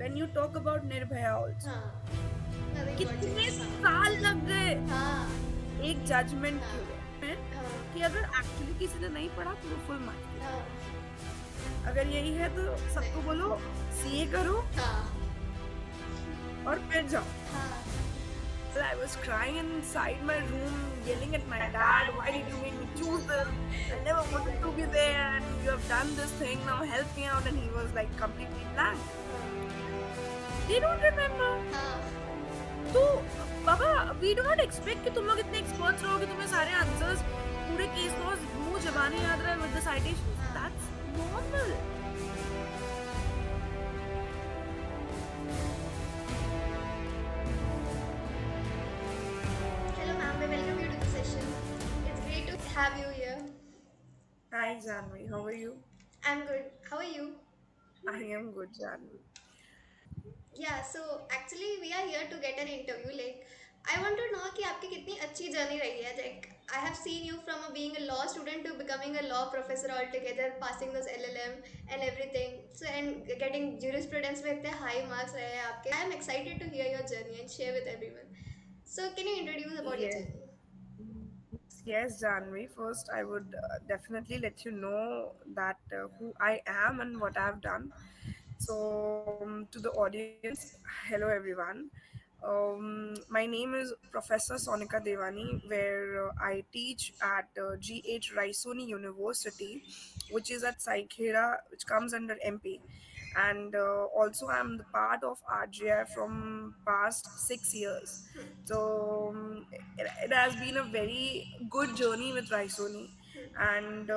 when you talk about Nirbhaya also, हाँ, nothing got कितने changed. साल लग गए हाँ, एक जजमेंट के हाँ, लिए में कि हाँ, अगर एक्चुअली किसी ने नहीं पढ़ा तो वो फुल मार्क्स दे दो। हाँ, अगर यही है तो सबको नहीं, बोलो सीए करो हाँ, और फिर जाओ। हाँ, Well, I was crying inside my room, yelling at my dad, why did you make me choose this? I never wanted to be exactly. there and you have done this thing, now help me out. And he was like completely blank. They don't remember. हाँ, तो बाबा we do not expect कि तुम लोग इतने experts रहो कि तुम्हें सारे आंसर्स पूरे केस लॉज मुंह जबानी याद रहे विद द साइटेशंस हाँ, that's normal hello ma'am, we welcome you to the session. It's great to have you here. Hi Janvi, how are you? I'm good. How are you? I am good, Janvi. Yeah, so actually we are here to get an interview. Like, I want to know कि आपकी कितनी अच्छी journey रही है. Like, I have seen you from being a law student to becoming a law professor altogether, passing this LLM and everything. So and getting jurisprudence में इतने high marks रहे हैं आपके. I am excited to hear your journey and share with everyone. So can you introduce about your Yes. journey? Yes, Janvi. First, I would definitely let you know that who I am and what I've done. So, to the audience, hello everyone. My name is Professor Sonika Devani, where I teach at GH Raisoni University, which is at Saikhera, which comes under MP. And also, I'm the part of RGI from past 6 years. So it has been a very good journey with Raisoni. And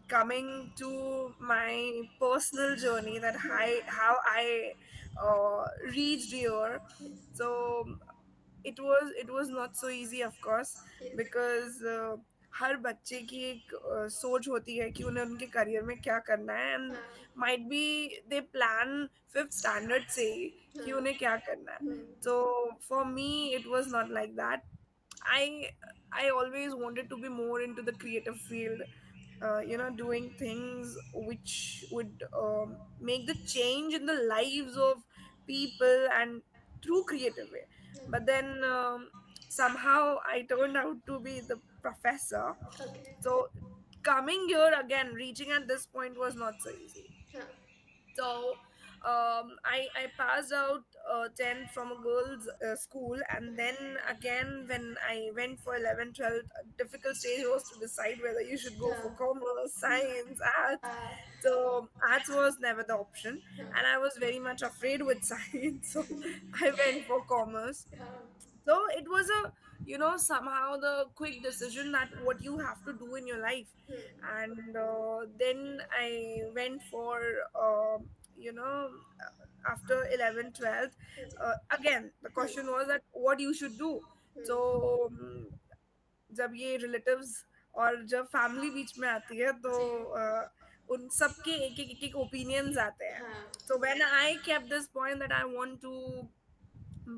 coming to my personal journey, that how I reached here. So it was not so easy, of course, Yes. because हर बच्चे की एक सोच होती है कि उन्हें उनके career में क्या करना है एंड हाँ, might be they plan fifth standard से ही कि हाँ, उन्हें क्या करना है. हम्म, So for me it was not like that. I always wanted to be more into the creative field, doing things which would make the change in the lives of people and through creative way. But then somehow I turned out to be the professor. okay, So coming here again, reaching at this point was not so easy. हाँ, So I passed out 10th from a girls' school, and then again, when I went for 11th, 12th, a difficult stage was to decide whether you should go for हाँ, commerce, science, arts. हाँ, So, arts was never the option, हाँ, and I was very much afraid with science, so I went for commerce. हाँ, So it was a, somehow the quick decision that what you have to do in your life. And then I went for, after 11th, 12th, again, the question was that what you should do. So जब ये relatives और जब family बीच में आती है तो जी, उन सबके एक एक ओपिनियंस आते हैं. हाँ, So when I kept this point that I want to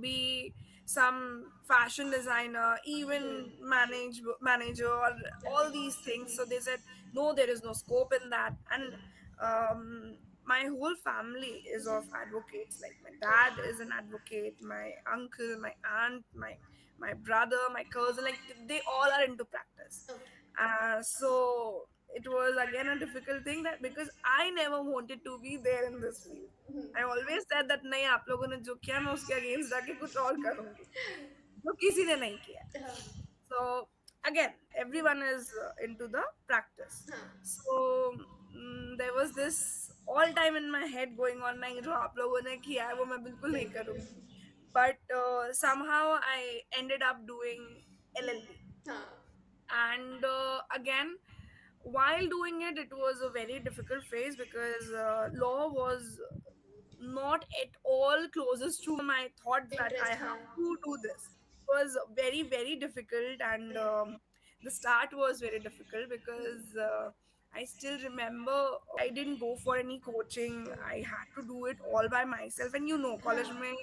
be some fashion designer, even manager, or all these things. So they said, no, there is no scope in that. And my whole family is of advocates. Like my dad is an advocate, my uncle, my aunt, my brother, my cousin. Like they all are into practice. okay, So it was again a difficult thing that because I never wanted to be there in this field. I always said that नहीं आप लोगों ने जो किया मैं उसके against जाके कुछ और करूंगी जो किसी ने नहीं किया. हाँ, So again everyone is into the practice. हाँ, So there was this all time in my head going on नहीं जो आप लोगों ने किया है वो मैं बिल्कुल नहीं नहीं करूंगी. करूँगी, But somehow I ended up doing LLB. हाँ, And again, while doing it, it was a very difficult phase because law was not at all closest to my thoughts that I interest, have हाँ, to do this. It was very, very difficult, and the start was very difficult because I still remember I didn't go for any coaching. I had to do it all by myself, and college हाँ, में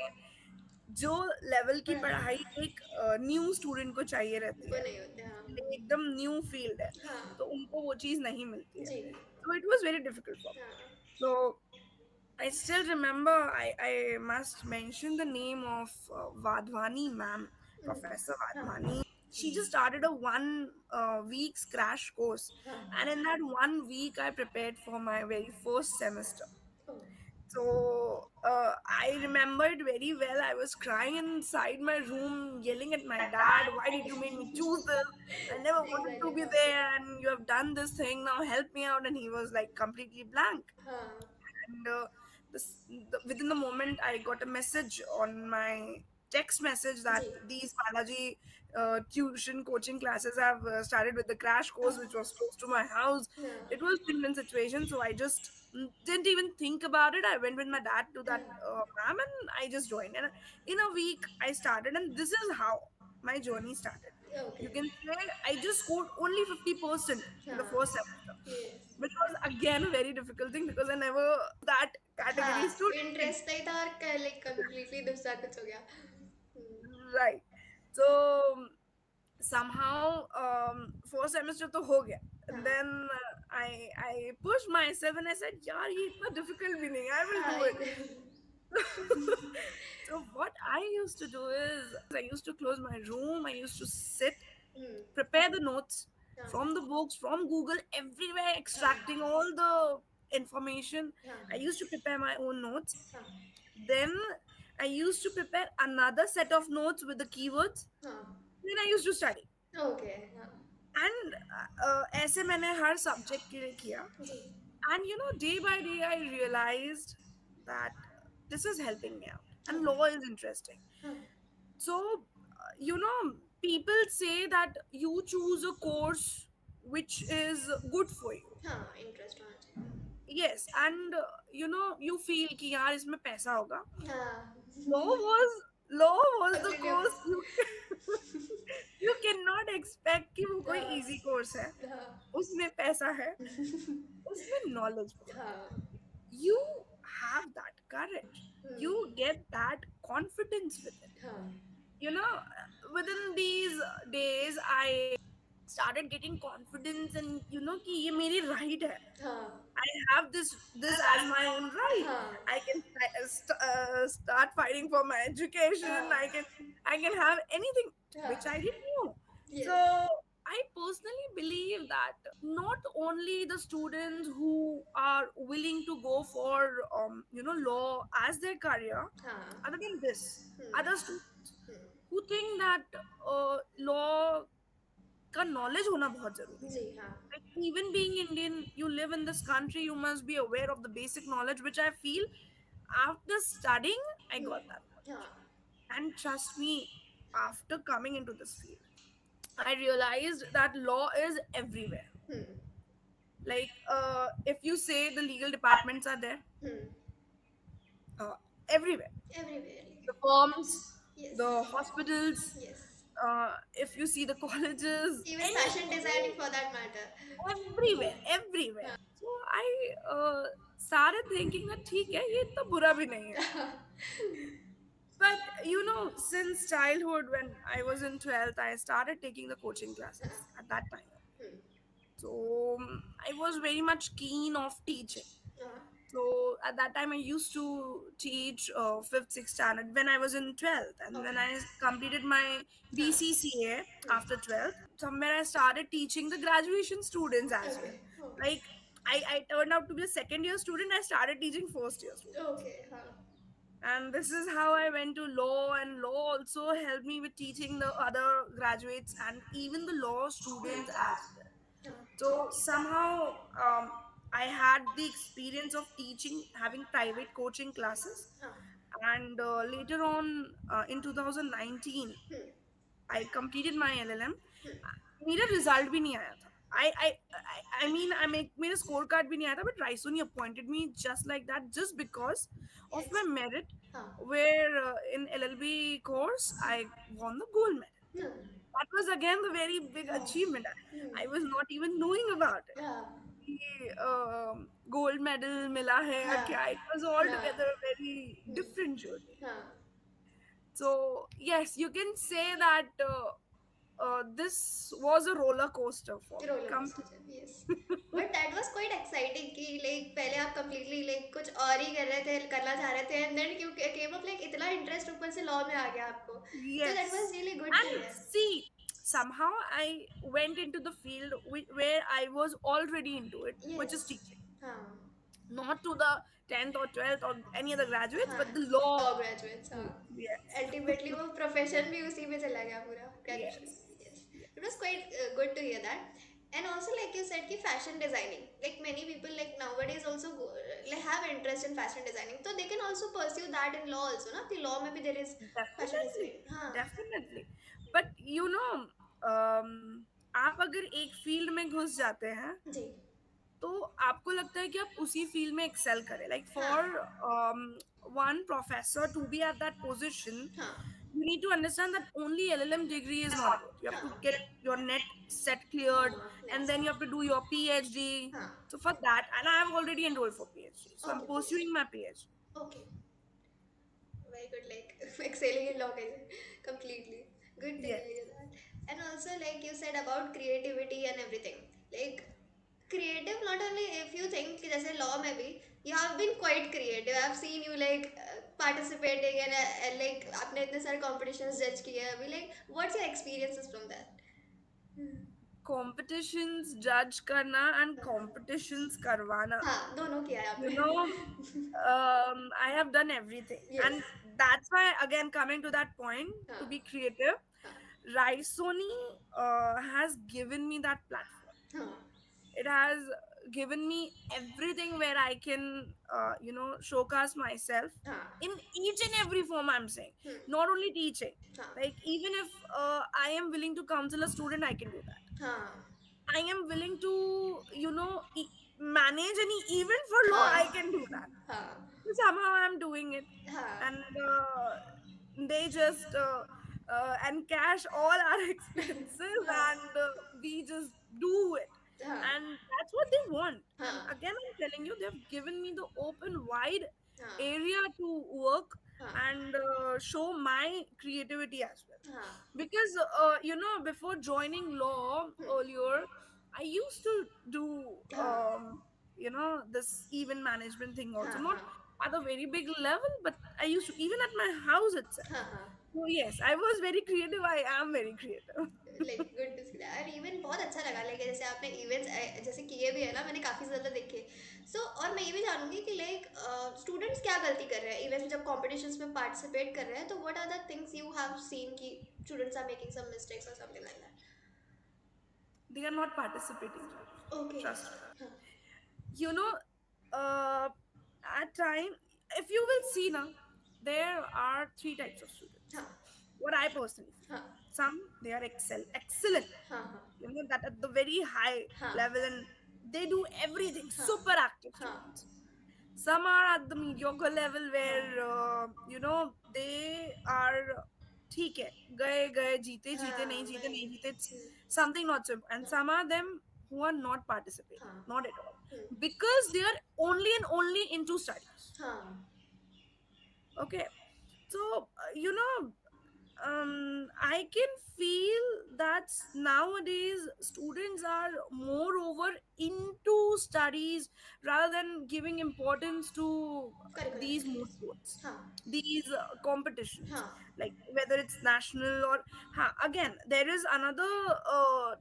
जो level की पढ़ाई, पढ़ाई एक new student को चाहिए रहती वो है, नहीं होते, हाँ, एकदम न्यू फील्ड है, हाँ, तो उनको वो चीज नहीं मिलती है. जी, so it was very difficult for me. हाँ, so I still remember, I must mention the name of Vadhwani ma'am, Hmm. Professor हाँ. Vadhwani. She just started a one week's crash course, and in that 1 week, I prepared for my very first semester. Oh. So I remember it very well. I was crying inside my room, yelling at my dad, "Why did you make me choose this? I never wanted to Exactly. be there, and you have done this thing. Now help me out." And he was like completely blank. हाँ. And within the moment, I got a message on my text message that ji. these Balaji tuition coaching classes have started with the crash course, which was close to my house. It हाँ. was win-win situation, so I just didn't even think about it. I went with my dad to that हाँ. ma'am, and I just joined. And in a week, I started, and this is how my journey started. You Okay. can say I just scored only 50% in the हाँ. first semester, Yes. which was again a very difficult thing because I never that category हाँ, student thing. Interest नहीं था और like completely दूसरा कुछ हो गया. हम्म. Right. So somehow first semester to ho gaya. And हाँ. then I pushed myself and I said, "Yaar, ye itna difficult bhi nahi. I will हाँ do it." एकदम. So what I used to do is I used to close my room. I used to sit, hmm. prepare the notes हाँ. from the books, from Google, everywhere, extracting हाँ. all the information. I हाँ. used to prepare my own notes. हाँ. Then I used to prepare another set of notes with the keywords. हाँ. Then I used to study. Okay. हाँ. And ऐसे मैंने हर subject के लिए किया. जी. And day by day, I realized that this is helping me out. And हाँ. law is interesting. हाँ. So, people say that you choose a course which is good for you. हाँ, interest होना चाहिए. Yes, and you feel कि यार इसमें पैसा होगा. हाँ. Law was law was the continue. course you cannot expect कि वो कोई हाँ. easy course है. हाँ. उसमें पैसा है, उसमें knowledge भी है. हाँ. You have that courage. You hmm. get that confidence with it. हाँ. Within these days, I started getting confidence, and कि ये मेरी right है. हाँ. I have this as my own right. हाँ. I can start fighting for my education. हाँ. I can have anything which I हाँ. didn't know. So Yes. I personally believe that not only the students who are willing to go for law as their career, हाँ. other than this, hmm. other students hmm. who think that law का knowledge होना बहुत जरूरी है. जी. हाँ. Like, even being Indian, you live in this country, you must be aware of the basic knowledge, which I feel after studying, I hmm. got that knowledge. हाँ. And trust me, after coming into this field, I realized that law is everywhere. Hmm. Like, if you say the legal departments are there, hmm. uh, everywhere. Everywhere. The firms, Yes. the hospitals, Yes. if you see the colleges, Even fashion designing any for that matter. everywhere, everywhere. हाँ. So I started thinking that ठीक है ये इतना बुरा भी नहीं है. But since childhood, when I was in 12th, I started taking the coaching classes at that time. Hmm. So I was very much keen of teaching. हाँ. So at that time, I used to teach fifth, sixth standard when I was in 12th, and then Okay. I completed my हाँ. BCCA hmm. after 12th. Somewhere I started teaching the graduation students as well. Okay. Oh. Like I turned out to be a second year student. I started teaching first year students, Okay. हाँ. and this is how I went to law. And law also helped me with teaching the other graduates and even the law students as well. So somehow I had the experience of teaching, having private coaching classes, हाँ. and later on in 2019 hmm. I completed my LLM. हम्म. मेरा result भी नहीं आया था. I mean, मेरा score card भी नहीं आया था, but Raisoni appointed me just like that, just because of my Yes. merit, हाँ. where in LLB course I won the gold medal. Hmm. That was again the very big हाँ. achievement. Hmm. I was not even knowing about it. हाँ. कि, gold medal मिला है या हाँ. क्या. It was altogether हाँ. a very different journey. हाँ. So yes, you can say that this was a roller coaster for me. Roller Complete. Coaster yes but that was quite exciting कि like पहले आप कंप्लीटली लाइक कुछ और ही कर रहे थे करना चाह रहे थे एंड देन क्यों केम अप लाइक इतना इंटरेस्ट ऊपर से लॉ में आ गया आपको तो that was Yes. Really good to And hear see, somehow I went into the field where I was already into it, which yes is teaching. हाँ Not to the 10th or 12th or any other graduates, हाँ but the law law graduates हाँ field. Yes. Ultimately वो profession भी उसी में चला गया पूरा graduation Yes. Yes it was Yes. Quite good to hear that and also like you said ki fashion designing like many people like nowadays also like have interest in fashion designing so they can also pursue that in law also na ki law mein bhi there is fashion Definitely. designing हाँ Definitely. But आप अगर एक field में घुस जाते हैं जी तो आपको लगता है कि आप उसी फील्ड में एक्सेल करें लाइक फॉर हाँ one professor to be at that position हाँ you need to understand that only LLM degree is not good. You have to हाँ get your net set cleared हाँ and next then you have to do your PhD. हाँ So for that, and I have already enrolled for PhD, so I'm okay pursuing my PhD. Okay very good like excelling in law completely good to Yes, hear that and also like you said about creativity and everything like creative not only if you think कि जैसे law में भी you have been quite creative I've seen you like participating and like आपने इतने सारे competitions judge किए हैं अभी like what's your experiences from that competitions judge करना and competitions करवाना. हाँ दोनों किया है You आपने know, I have done everything, yes and that's why again coming to that point, to be हाँ creative, हाँ Raisoni has given me that platform. हाँ It has given me everything where I can showcase myself हाँ in each and every form. I'm saying hmm not only teaching, हाँ like even if I am willing to counsel a student, I can do that. हाँ I am willing to, manage any event for law. I हाँ can do that. हाँ Somehow I'm doing it, हाँ and they just encash all our expenses, हाँ and we just do it, हाँ and that's what they want. And हाँ again, I'm telling you, they've given me the open, wide हाँ area to work हाँ and show my creativity as well. हाँ Because before joining law earlier, I used to do हाँ this event management thing also, हाँ not हाँ at a very big level, but I used to even at my house itself. हाँ हाँ So yes, I was very creative. I am very creative. Like good to see that और even बहुत अच्छा लगा like जैसे आपने events जैसे किए भी है ना मैंने काफ़ी ज़्यादा देखे सो और मैं ये भी जानूंगी कि लाइक स्टूडेंट्स क्या गलती कर रहे हैं इवेंट्स जब कॉम्पिटिशन्स में पार्टिसिपेट कर रहे हैं तो what are the things you have seen कि students are making some mistakes और something like that They are not participating, Judge. Okay Trust me. हाँ You know, uh, at time, if you will see now, there are three types of students. हाँ What I personally feel. हाँ Some they are excellent, हाँ हाँ that at the very high हाँ level, and they do everything, हाँ super active हाँ students. Some are at the mediocre level where हाँ they are ठीक है गए गए जीते जीते हाँ वही नहीं जीते, it's something not so, and some are them who are not participating, हाँ not at all, hmm, because they are only and only into studies. हाँ Okay, so I can feel that nowadays students are moreover into studies rather than giving importance to curricular these activities modes, हाँ these competitions, हाँ like whether it's national or again there is another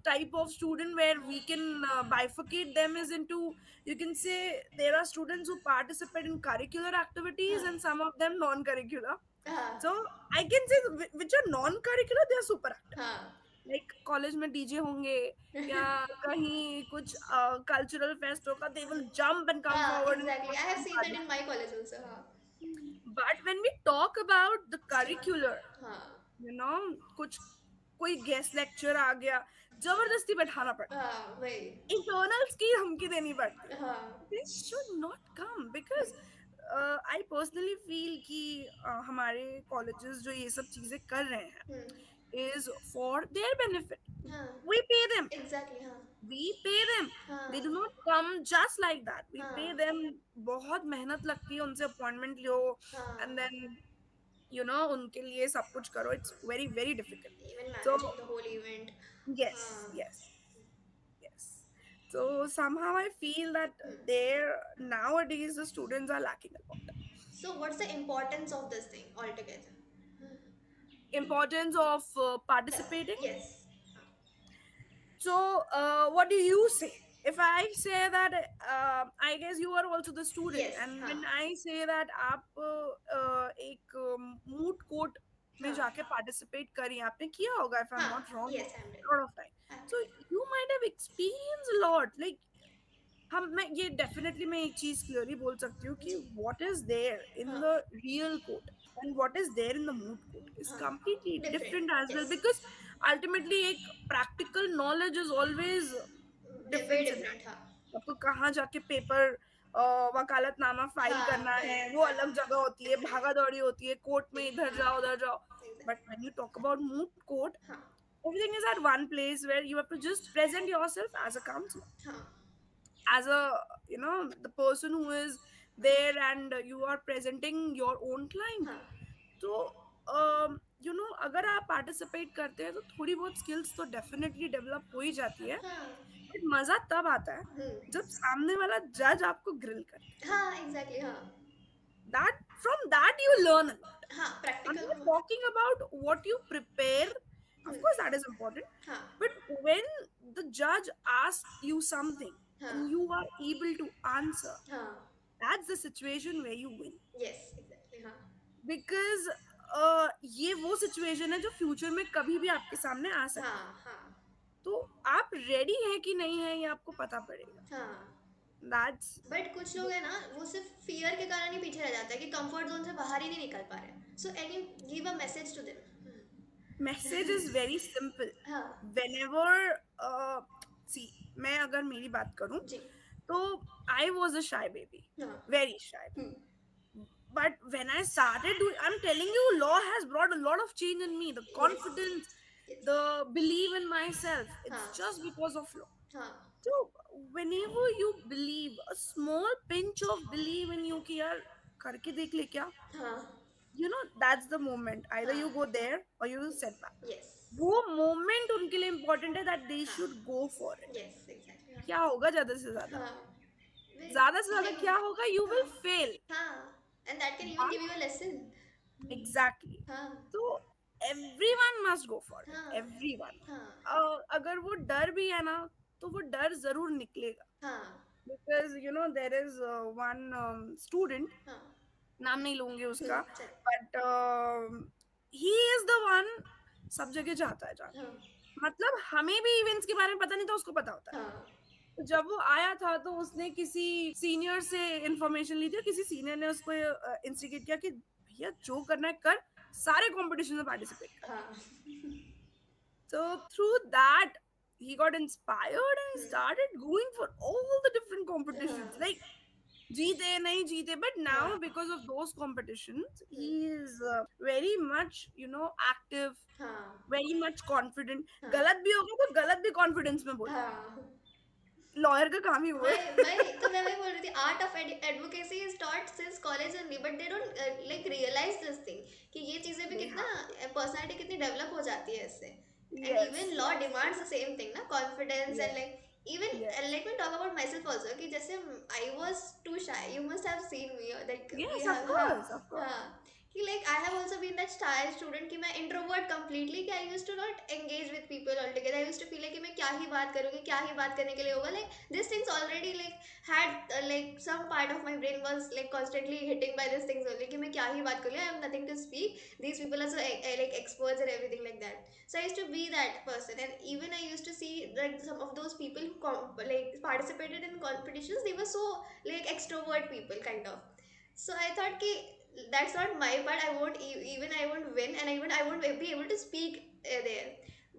type of student where we can bifurcate them is into, you can say there are students who participate in curricular activities हाँ and some of them non-curricular. हाँ So I can say which are non-curricular, they are super active. हाँ Like college में DJ होंगे या कहीं कुछ cultural fest होगा, they will jump and come हाँ forward and exactly I have seen that in my college also हाँ but when we talk about the study curricular, हाँ कुछ कोई गेस्ट लेक्चर आ गया, जबरदस्ती बैठाना पड़ता है, हाँ वही इंटरनल्स की धमकी देनी पड़ती है. हाँ This should not come because I personally feel कि हमारे colleges जो ये सब चीजें कर रहे हैं is for their benefit. हाँ We pay them. एग्जैक्टली हाँ We pay them. They do हाँ not come just like that. We pay हाँ them. बहुत मेहनत लगती है उनसे appointment लो, हाँ and then उनके लिए सब कुछ करो, it's very very difficult. Even So managing the whole event. yes, हाँ. yes, yes. So somehow I feel that Hmm. there nowadays the students are lacking a lot. So what's the importance of this thing altogether? Importance of participating. Yes. So, what do you say? If I say that, I guess you are also the student, Yes. and हाँ. when I say that आप एक moot court में हाँ. जाके participate करिए, आपने किया होगा, if I'm हाँ. not wrong, Yes, I'm ready. a lot of time. I'm So ready. you might have experienced a lot. Like हम मैं ये डेफिनेटली मैं एक चीज क्लियरली बोल सकती हूँ कि जी. व्हाट इज देयर इन हाँ. The real code and what is there in the mood code is हाँ. completely Different. different as well, Yes. because ultimately एक practical knowledge is always Very difference in that. different. हाँ. आपको कहाँ जाके paper वकालतनामा file हाँ. करना है, Correct. वो हाँ. अलग जगह होती है, Different. भागा दौड़ी होती है, कोर्ट में इधर हाँ. जाओ उधर जाओ. But Exactly. when you talk about moot court, हाँ. everything is at one place where you have to just present yourself as a counselor, हाँ. as a the person who is there, and you are presenting your own client. हाँ. तो अगर आप participate करते हैं तो थोड़ी बहुत स्किल्स तो डेफिनेटली डेवलप हो ही जाती है. हाँ. बट मजा तब आता है जब सामने वाला जज आपको ग्रिल करता है. हाँ. Exactly. हाँ. that from that you learn a lot. हाँ. I'm Practical. not हाँ. talking about what you prepare. Of course, that hmm. is important. हाँ. But when the judge asks you something हाँ. and you are able to answer, हाँ. that's the situation where you win. Yes. Exactly. हाँ. Because ये वो situation है जो future में कभी भी आपके सामने आ सकती है. हाँ. हाँ. तो आप रेडी हैं कि नहीं है ये आपको पता पड़ेगा. हाँ. दैट्स बट कुछ लोग है ना, वो सिर्फ फियर के कारण ही पीछे रह जाता है कि कंफर्ट जोन से बाहर ही नहीं निकल पा रहे. So any give a message to them. Message is very simple. हाँ. व्हेनेवर सी, मैं अगर मेरी बात करूं जी. तो I was a shy baby, हाँ. Very shy. But when I started doing, I'm telling you, law has brought a lot of change in me. The Yes. confidence, Yes. the belief in myself, it's हाँ. just because of law. हाँ. So whenever you believe, a small pinch of belief in you कि यार करके देख ले क्या, हाँ. that's the moment. Either you हाँ. go there or you set back. Yes. वो moment उनके लिए important है, that they हाँ. should go for it. Yes. Exactly. क्या होगा ज्यादा से ज्यादा, हाँ. वे- ज्यादा से ज्यादा यही. क्या होगा, you हाँ. will fail. हाँ. And that can even But give you a lesson. Exactly. हाँ. तो everyone must go for it, हाँ. एवरीवन. हाँ. अगर वो डर भी है ना तो वो डर जरूर निकलेगा. हाँ. Because there is one student, हाँ. नाम नहीं लूंगी उसका, चल. But he is the one सब जगह जाता है जाना. हाँ. मतलब हमें भी इवेंट्स के बारे में पता नहीं था, उसको पता होता है. हाँ. तो जब वो आया था तो उसने किसी सीनियर से इंफॉर्मेशन ली थी, किसी सीनियर ने उसको इंस्टिगेट किया कि भैया जो करना है कर, सारे कंपटीशन में पार्टिसिपेट कर. हाँ. So through that he got inspired and he started going for all the different competitions. हाँ. Like जीते नहीं जीते, but now हाँ. because of those competitions he is very much active, हाँ. very much confident. हाँ. गलत भी होगा तो गलत भी कॉन्फिडेंस में बोले. हाँ. लॉयर का काम ही वो है. मैं वही बोल रही थी, art of advocacy is taught since college only, but they don't like realise this thing कि ये चीजें भी They कितना have to. पर्सनालिटी कितनी डेवलप हो जाती है इससे. And Yes, even law yes, demands the same thing ना, confidence and yes, like even yes, let me talk about myself also कि जैसे I was too shy, you must have seen me like we yes, of have. हाँ. course, of course. हाँ. कि like I have also been that shy student कि मैं introvert completely, कि I used to not engage with people all together. I used to feel like कि मैं क्या ही बात करूँगी, क्या ही बात करने के लिए होगा. Like this things already like had like some part of my brain was like constantly hitting by these things only कि मैं क्या ही बात करूँ, I have nothing to speak, these people are so like experts and everything like that. So I used to be that person, and even I used to see like some of those people who like participated in competitions, they were so like extrovert people kind of. So I thought कि that's not my part, I won't even I won't win, and even I won't be able to speak there.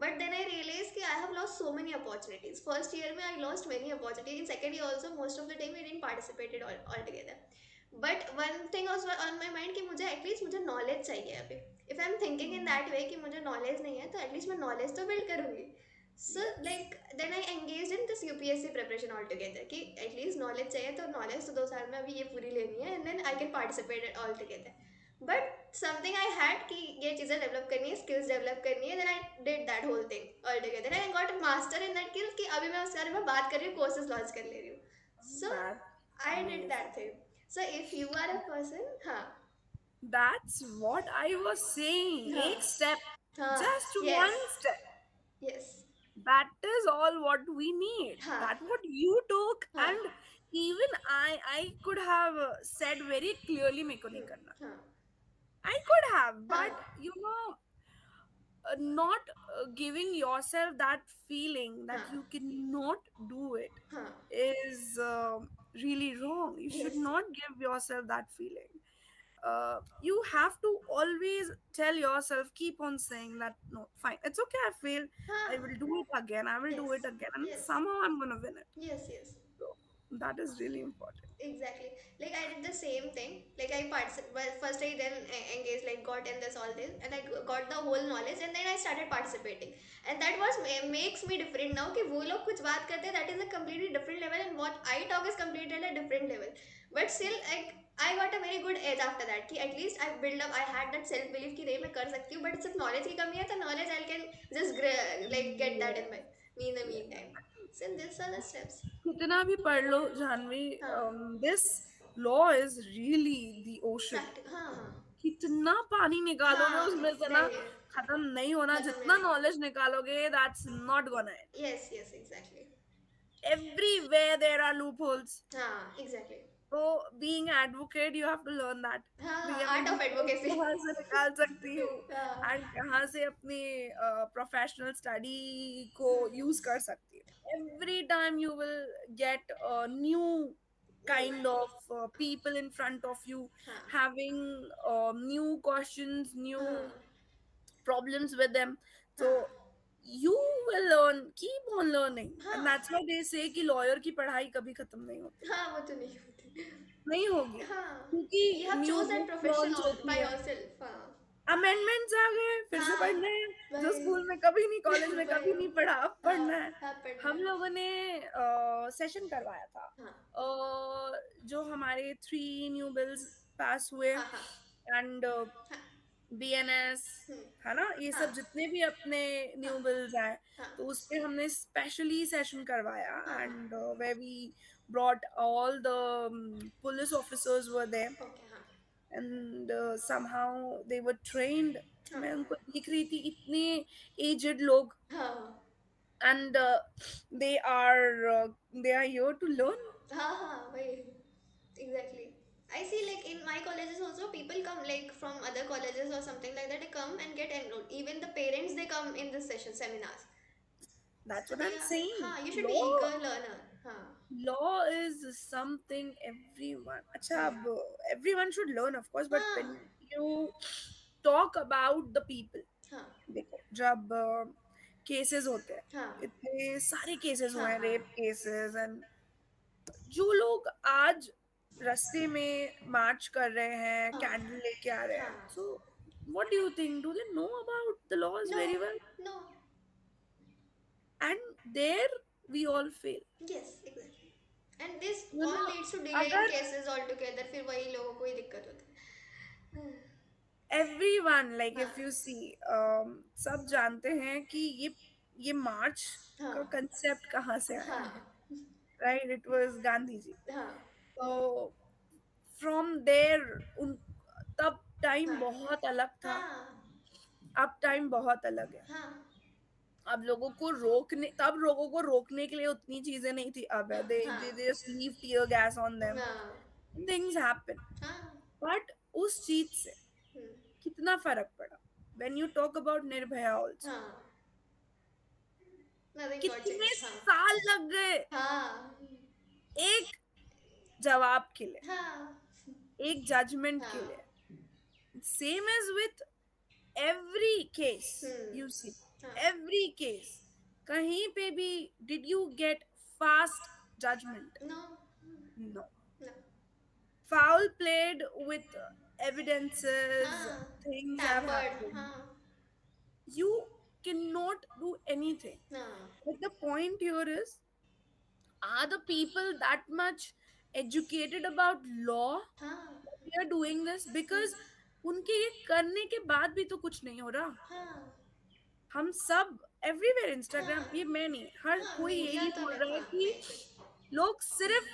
But then I realized that I have lost so many opportunities. First year में I lost many opportunities. In second year also most of the time I didn't participated altogether. But one thing was on my mind कि मुझे at least मुझे knowledge चाहिए अभी. If I'm thinking in that way कि मुझे knowledge नहीं है तो at least मैं knowledge तो build करूँगी. So Yes. like then I engaged in this UPSC preparation altogether कि at least knowledge चाहिए, तो knowledge तो 2 साल में अभी ये पूरी लेनी है, and then I can participate it altogether. But something I had कि ये चीज़ें डेवलप करनी है, स्किल्स डेवलप करनी है, then I did that whole thing all together and I got a master in that skills कि अभी मैं उसके बारे में बात कर रही हूँ, कोर्सेज लॉन्च कर ले रही हूँ. So That's I did amazing. That thing. So if you are a person, हाँ. That's what I was saying. हाँ. Ek step, हाँ. just Yes. one step. Yes. That is all what we need. हाँ. That what you took, हाँ. and even I could have said very clearly, "मेरे को नहीं हम्म. करना." हाँ. I could have, हाँ. but not giving yourself that feeling that हाँ. you cannot do it हाँ. is really wrong. You should Yes. not give yourself that feeling. You have to always tell yourself, keep on saying that no, fine, it's okay, I failed, I हाँ. will do it again, I will Yes. do it again, and Yes. somehow I'm gonna win it. Yes. Yes. So that is really important. Exactly. Like I did the same thing. Like I participated. Well, first I then engaged, like got in this all this, and I got the whole knowledge, and then I started participating. And that was makes me different now. कि वो लोग कुछ बात करते हैं, that is a completely different level, and what I talk is completely a different level. But still, like I got a very good edge after that. कि at least I build up. I had that self belief कि नहीं मैं कर सकती हूँ. But सिर्फ knowledge की कमी है, तो knowledge I can just like get that in my Yes, me in the yes. meantime. So these are the steps. कितना भी पढ़ लो जानवी, हाँ. this law is really the ocean. Practice. हाँ. हाँ. कितना पानी निकालोगे हाँ. उसमें से ना, नहीं. खत्म नहीं होना. खत्म जितना नहीं. नॉलेज निकालोगे, that's not gonna end. Yes, yes, exactly. Everywhere there are loopholes. हाँ, exactly. So being advocate, you have to learn that. हाँ, भैया हाँ, मैं आर्ट ऑफ loophole एडवोकेसी. कहाँ से निकाल सकती हूँ, हाँ. and कहाँ से अपनी प्रोफेशनल स्टडी को यूज कर सकती हूँ. Every time you will get a new kind of people in front of you, हाँ. having new questions, new हाँ. problems with them. हाँ. So you will learn, keep on learning, and हाँ. that's why they say कि lawyer की पढ़ाई कभी खत्म नहीं होती. हाँ, वो तो नहीं होती. नहीं होगी, हाँ. You क्योंकि have new chose that book profession launch by होती है, yourself. हाँ. अमेंडमेंट्स आ गए, फिर से हाँ. पढ़ने हैं. जो वही. स्कूल में कभी नहीं, कॉलेज में कभी वही. नहीं पढ़ा, अब हाँ. पढ़ना है. हाँ, पढ़ना हम है. लोगों ने सेशन करवाया था, हाँ. जो हमारे 3 न्यू बिल्स पास हुए, हाँ. हाँ. एंड हाँ. बीएनएस, हम्म. है ना, ये हाँ. सब जितने भी अपने हाँ. न्यू बिल्स आए, हाँ. तो उस पे हमने स्पेशली सेशन करवाया, हाँ. एंड वे we brought all the police officers were there, okay. हाँ. and somehow they were trained. हाँ. मैं उनको देख रही थी, इतने एजेड लोग, हाँ. and they are they are here to learn. हाँ. हाँ. वही. Exactly. I see, like in my colleges also, people come like from other colleges or something like that. They come and get enrolled. Even the parents, they come in this session seminars. That's So what I'm yeah, saying. हाँ, you should be eager learner. हाँ. Law is something everyone, अच्छा, हम्म. अब everyone should learn, of course, but हाँ. when you talk about the people, हाँ. देखो जब cases होते हैं, हाँ. इतने सारे केसेस हाँ. हुए हैं, हाँ. रेप केसेस, एंड जो लोग आज रास्ते में मार्च कर रहे हैं, हाँ. कैंडल लेके आ रहे हाँ. हैं, so what do you think, do they know about the laws No. Very well? No. And there we all fail. Yes, exactly. And this you all know, leads to delaying अगर cases altogether. फिर वही लोगों को ही दिक्कत होती है. everyone, like हाँ. if you see, सब जानते हैं कि ये मार्च हाँ. का कंसेप्ट कहाँ से आया हाँ. है, right? It was Gandhi ji. हाँ. तो फ्रॉम देयर, उन तब टाइम हाँ. बहुत अलग था, हाँ. अब टाइम बहुत अलग है. हाँ. अब लोगों को रोकने, तब लोगों को रोकने के लिए उतनी चीजें नहीं थी, अब है, हाँ. they just leave tear gas on them, हाँ. things happen. हाँ. बट उस चीज से हम्म. कितना फर्क पड़ा, when you talk about Nirbhaya also, हाँ. Nothing got कितने changed. हाँ. साल लग गए हाँ. एक जवाब के लिए, हाँ. एक जजमेंट के हाँ. लिए. Same as with every case, you see, हाँ. एवरी केस, कहीं पे भी did you get fast judgement? No. No. No. Foul played with evidences, हाँ. things have Tampered. happened, हाँ. you cannot do anything. हाँ. But the point here is, are the people that much educated about law हाँ. that we are doing this? Because उनके ये करने के बाद भी तो कुछ नहीं हो रहा। हाँ, हम सब एवरीवेयर, इंस्टाग्राम, ये हाँ, मैं नहीं, हर हाँ, कोई मीडिया यही तो बोल है, रहा है हाँ, कि बिल्कुल। लोग सिर्फ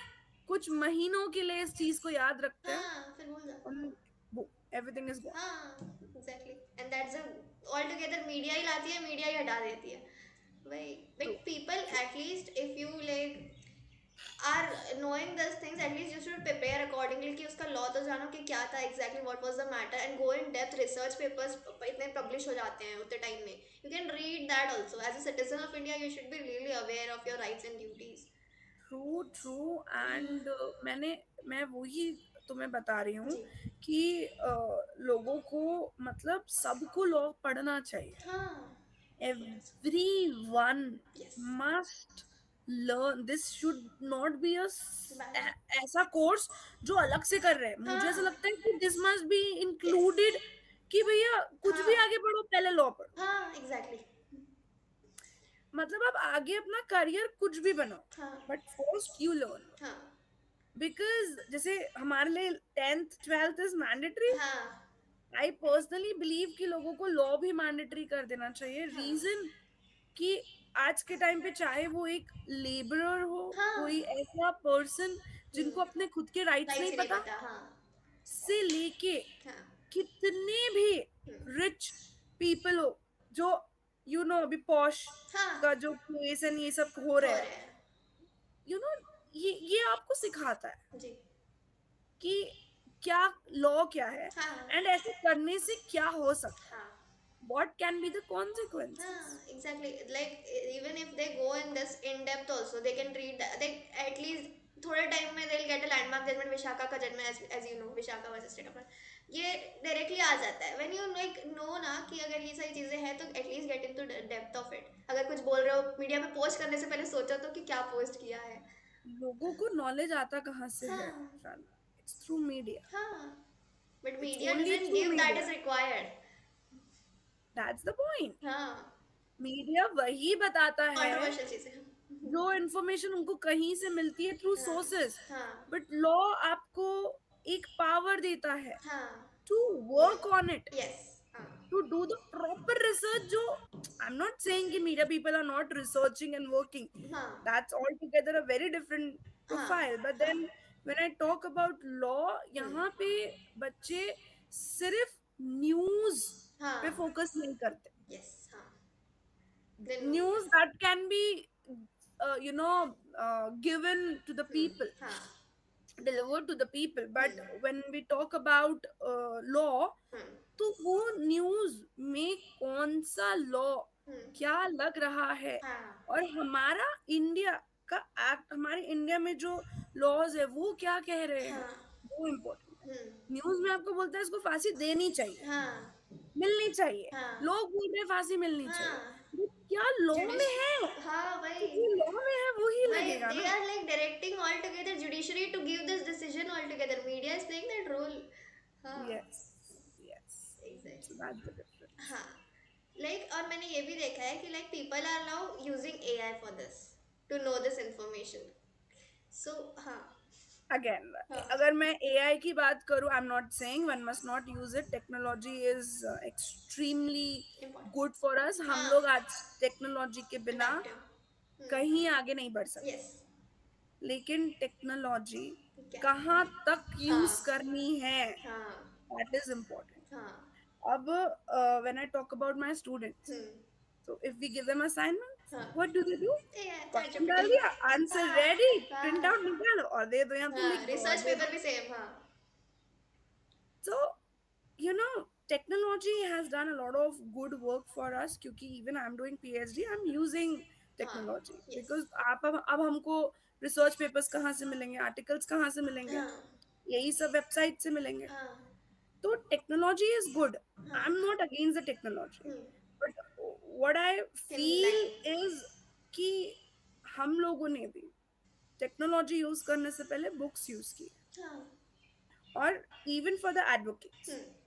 कुछ महीनों के लिए इस चीज को याद रखते हैं, हाँ, फिर भूल जाते हैं। और वो एवरीथिंग इज गॉन। हाँ, exactly, and that's all together media ही लाती है, मीडिया ही हटा देती है भाई। True, but people true, at least if you like are knowing this things, at least you should prepare accordingly कि उसका लॉ तो जानो कि क्या था exactly what was the matter, and go in depth. Research papers इतने पब्लिश हो जाते हैं उतने टाइम में, you can read that also. As a citizen of India you should be really aware of your rights and duties. True, true. And मैं वही तुम्हें बता रही हूँ जी। कि लोगों को, मतलब सबको लॉ पढ़ना चाहिए। हाँ। Everyone yes. must learn. This should not be a bad. ऐसा कोर्स जो अलग से कर रहे हैं। मुझे ऐसा हाँ। लगता है कि this must be yes. Included, कि भैया कुछ भी हाँ। आगे पढ़ो, पहले लॉ पढ़ो। हाँ, एग्जैक्टली। मतलब आप आगे अपना करियर कुछ भी बनाओ, हाँ। But first you learn. हाँ। बिकॉज जैसे हमारे लिए 10th 12th इज मैंडेटरी। हाँ। आई पर्सनली बिलीव कि लोगों को लॉ भी मैंडेटरी कर देना चाहिए। हाँ। रीजन कि आज के टाइम पे चाहे वो एक लेबरर हो, हाँ। कोई ऐसा पर्सन हम्म। जिनको अपने खुद के राइट्स राइट नहीं से नहीं पता, पता, हाँ। से लेके हाँ। कितने भी हम्म। रिच पीपल हो, जो अभी पॉश हाँ, का जो केस एंड ये सब हो हो रहा रहा है, है। यू नो ये आपको सिखाता है जी। कि क्या लॉ क्या है, हाँ। एंड ऐसे करने से क्या हो सकता है, हाँ। What can be the consequences. हाँ, exactly. Like even if they go in this in depth also, they can read that. They at least थोड़े टाइम में they'll get a landmark judgment, Vishakha का judgment, as you know, Vishakha versus state of, ये directly आ जाता है when you like know ना कि अगर ये सारी चीजें हैं तो at least get into the depth of it। अगर कुछ बोल रहे हो मीडिया में पोस्ट करने से पहले सोचो तो कि क्या पोस्ट किया है। लोगों को नॉलेज आता कहाँ से है, हाँ। शाना? It's through media. हाँ, but it's media only doesn't through give that is media. required। That's the point. हाँ, मीडिया वही बताता है कंट्रोवर्शियल चीजें। जो इंफॉर्मेशन उनको कहीं से मिलती है, थ्रू हाँ। सोर्सेस। हाँ। बट लॉ आपको एक पावर देता है हाँ। To work on it, yes. हाँ। to do the proper research, जो I'm not saying कि media people are not researching and working, हाँ। that's altogether a very different हाँ। profile, but हाँ। then when I talk about law, यहाँ हम्म। पे बच्चे सिर्फ न्यूज पे हाँ। फोकस नहीं करते। यस। हाँ। Then News yes. that can be given to the हम्म। people, हाँ। delivered to the people, but हम्म। when we talk about law, हम्म। तो वो न्यूज में कौन सा लॉ हम्म। क्या लग रहा है, हाँ। और हमारा इंडिया का एक्ट, हमारे इंडिया में जो लॉज है वो क्या कह रहे हैं, हाँ। वो इम्पोर्टेंट है। हम्म। न्यूज में आपको बोलता है इसको फांसी देनी चाहिए, हाँ। मिलनी चाहिए, हाँ। लोग बोल रहे हैं फांसी मिलनी चाहिए, हाँ। वो क्या लॉ में जुडिश है? हाँ तो भाई। जो लॉ में है वही भाई लगेगा they ना। are like directing altogether judiciary to give this decision altogether, media is playing that role। हाँ। Yes, yes, so exactly. That's the difference. हाँ, लाइक और मैंने ये भी देखा है कि like people are now using AI for this to know this information. So हाँ। अगेन, हाँ। अगर मैं एआई की बात करूं, I am not saying one must not use it, technology is extremely good important. For us. हम हाँ। लोग आज टेक्नोलॉजी के बिना अडेप्टिव। कहीं आगे नहीं बढ़ सकते, यस। लेकिन टेक्नोलॉजी क्या। कहाँ तक यूज हाँ। करनी है, हाँ। That is important. हाँ। अब when I talk about my students, hmm. so if we give them assignments, हाँ। what do? AI chat question GPT. डाल दिया, आंसर हाँ। रेडी, प्रिंट हाँ। आउट निकालो और दे दो, या तो हाँ, लिख दो और रिसर्च दे पेपर दो। भी सेम। हाँ। So, technology has done a lot of good work for us, क्योंकि even I'm doing PhD, I'm using हाँ। technology, yes. because आप अब हमको रिसर्च पेपर्स कहाँ से मिलेंगे, आर्टिकल्स कहाँ से मिलेंगे, हाँ। यही सब वेबसाइट से मिलेंगे। हाँ। तो टेक्नोलॉजी इज गुड, हाँ। I am not against the technology, hmm. But what I in feel line. Is कि हम लोगों ने भी टेक्नोलॉजी यूज करने से पहले बुक्स यूज की है। हाँ। और even for the advocates, hmm.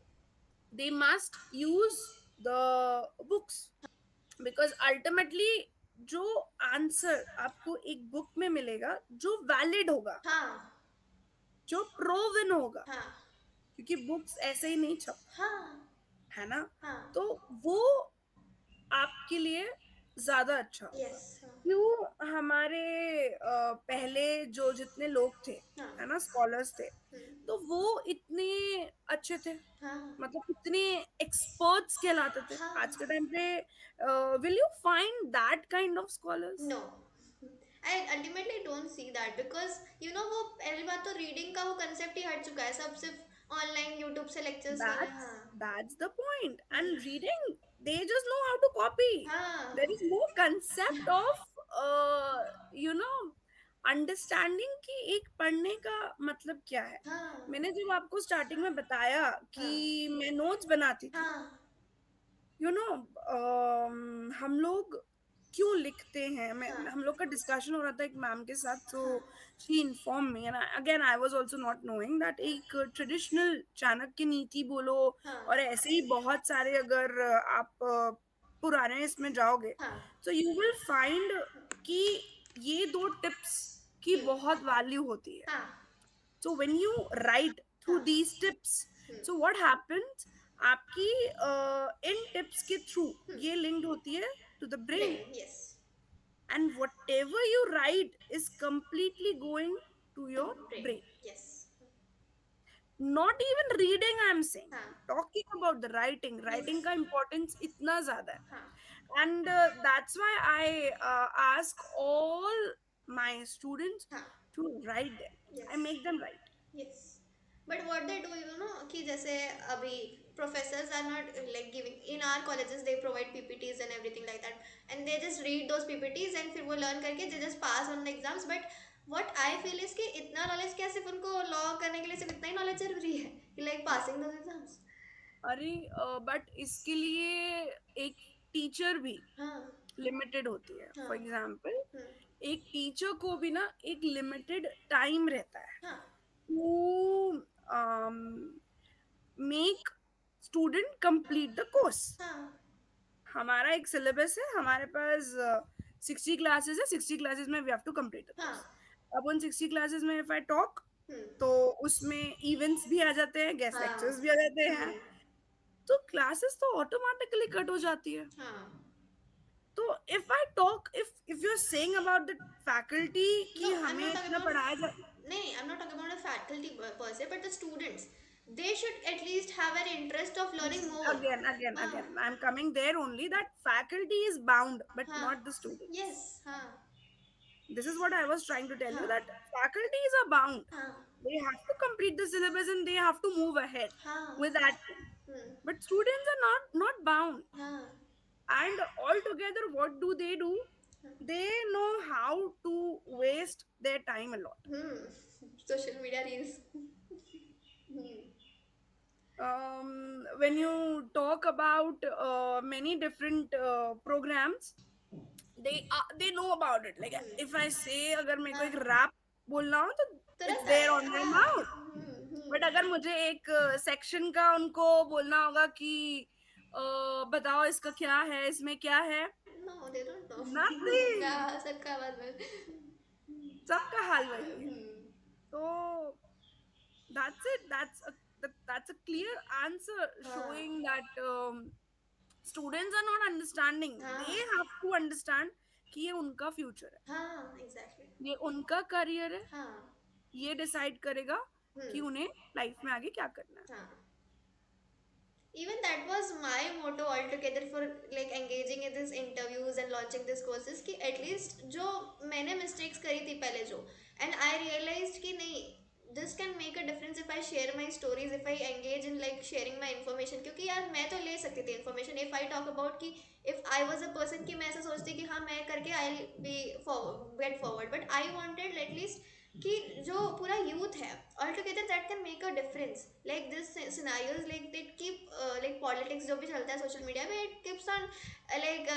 they must use the books, because ultimately जो आंसर आपको एक बुक में मिलेगा, जो वैलिड होगा, हाँ। जो प्रोवन होगा, हाँ। क्योंकि बुक्स ऐसे ही नहीं छपती, हाँ, है ना? हाँ, तो वो आपके लिए ज़्यादा अच्छा होगा। यस, हाँ, क्यों? हमारे पहले जो जितने लोग थे, हाँ, है ना? स्कॉलर्स थे, हुँ, तो वो इतने अच्छे थे, हाँ, मतलब इतने एक्सपर्ट्स कहलाते थे। आज के हाँ, टाइम पे will you find that kind of scholars? No. I ultimately don't see that because वो पहली बात तो रीडिंग का वो कांसेप्ट ही हट चुका है, सब सिर्फ ऑनलाइन यूट्यूब से लेक्चर्स ले रहे हैं। That's हाँ, that's the point. Hmm, And reading, they just know how to copy. हाँ, There is no concept of uh, you know understanding कि एक पढ़ने का मतलब क्या है। हाँ, मैंने जब आपको स्टार्टिंग में बताया कि हाँ, मैं नोट्स बनाती थी, हाँ, यू नो हम लोग क्यों लिखते हैं, मैं हाँ, हम लोग का डिस्कशन हो रहा था एक मैम के साथ, सो हाँ, she inform me and again I was also not knowing that एक ट्रेडिशनल चाणक्य नीति बोलो और हाँ, ऐसे ही बहुत सारे, अगर आप पुराने इसमें जाओगे हाँ, तो यू विल फाइंड कि ये दो टिप्स की हुँ, बहुत वैल्यू होती है। हाँ, So when you write through हाँ, these tips, hmm, so what happens, आपकी इन टिप्स के थ्रू हुँ, ये लिंक्ड होती है to the brain, brain, yes, and whatever you write is completely going to to your brain, brain. Yes, Not even reading, I'm saying, हाँ, talking about the writing, yes, writing का importance इतना ज़्यादा है. हाँ, And that's why I ask all my students हाँ, to write them. I yes, make them write. Yes, but what they do कि जैसे अभी professors are not like giving in our colleges, they provide PPTs and everything like that and they just read those PPTs and फिर वो learn करके they just pass on the exams, but what I feel is कि इतना knowledge क्या सिर्फ उनको law करने के लिए सिर्फ इतना ही नॉलेज जरूरी है कि लाइक पासिंग दोस एग्जाम्स? अरे बट इसके लिए एक टीचर भी हाँ, लिमिटेड होती है। हाँ, फॉर एग्जाम्पल, हम्म, एक टीचर को भी ना एक लिमिटेड टाइम रहता है हाँ, to make student complete the course. हाँ, हमारा एक सिलेबस है, हमारे पास 60 क्लासेस है, 60 क्लासेस में we have to complete the हाँ, कोर्स। अब उन 60 क्लासेस में इफ आई टॉक, हम्म, तो उसमें इवेंट्स भी आ जाते हैं, गेस्ट हाँ, लेक्चर्स भी आ जाते हैं, हम्म, तो क्लासेस तो ऑटोमेटिकली कट हो जाती है। हाँ, तो if I talk, if you are saying about the faculty no, कि I'm हमें not talking इतना about पढ़ाया जा, नहीं, I'm not talking about a faculty per se, but the students, they should at least have an interest of learning more. हाँ, again I'm coming there only, that faculty is bound but हाँ, not the students. yes, हाँ, This is what I was trying to tell you, हाँ, that faculties are bound. हाँ, They have to complete the syllabus and they have to move ahead हाँ, with that thing. Hmm, But students are not bound. हाँ, And altogether, what do? They know how to waste their time a lot. social media reels. Hmm. When you talk about many different programs, they know about it. Like if I say, अगर मेरे को एक हाँ, rap बोलना हो तो it's तुरंत there on their हाँ, mouth. बट अगर मुझे एक सेक्शन का उनको बोलना होगा कि बताओ इसका क्या है, इसमें क्या है, no, they don't know. Nothing, हाँ, सबका आवाज में। सबका हाल वही है। हम्म, तो that's it, that's a clear answer हाँ, showing that students are not understanding, they हाँ, have to understand कि ये उनका फ्यूचर है, हाँ, एग्जैक्टली, ये उनका करियर है, हाँ, ये डिसाइड करेगा कि हम्म, उन्हें लाइफ में आगे क्या करना है। हाँ। Even that was my motto altogether for like engaging in these interviews and launching these courses कि at least जो मैंने mistakes करी थी पहले जो, and I realized कि नहीं, this can make a difference if I share my stories, if I engage in like sharing my information, क्योंकि यार मैं तो ले सकती थी information if I talk about कि if I was a person कि मैं ऐसा सोचती कि हाँ मैं करके I'll be forward, get forward, but I wanted at least कि जो पूरा यूथ है all together that can make a difference like this scenarios like they keep like politics जो भी चलता है सोशल मीडिया में, it keeps on like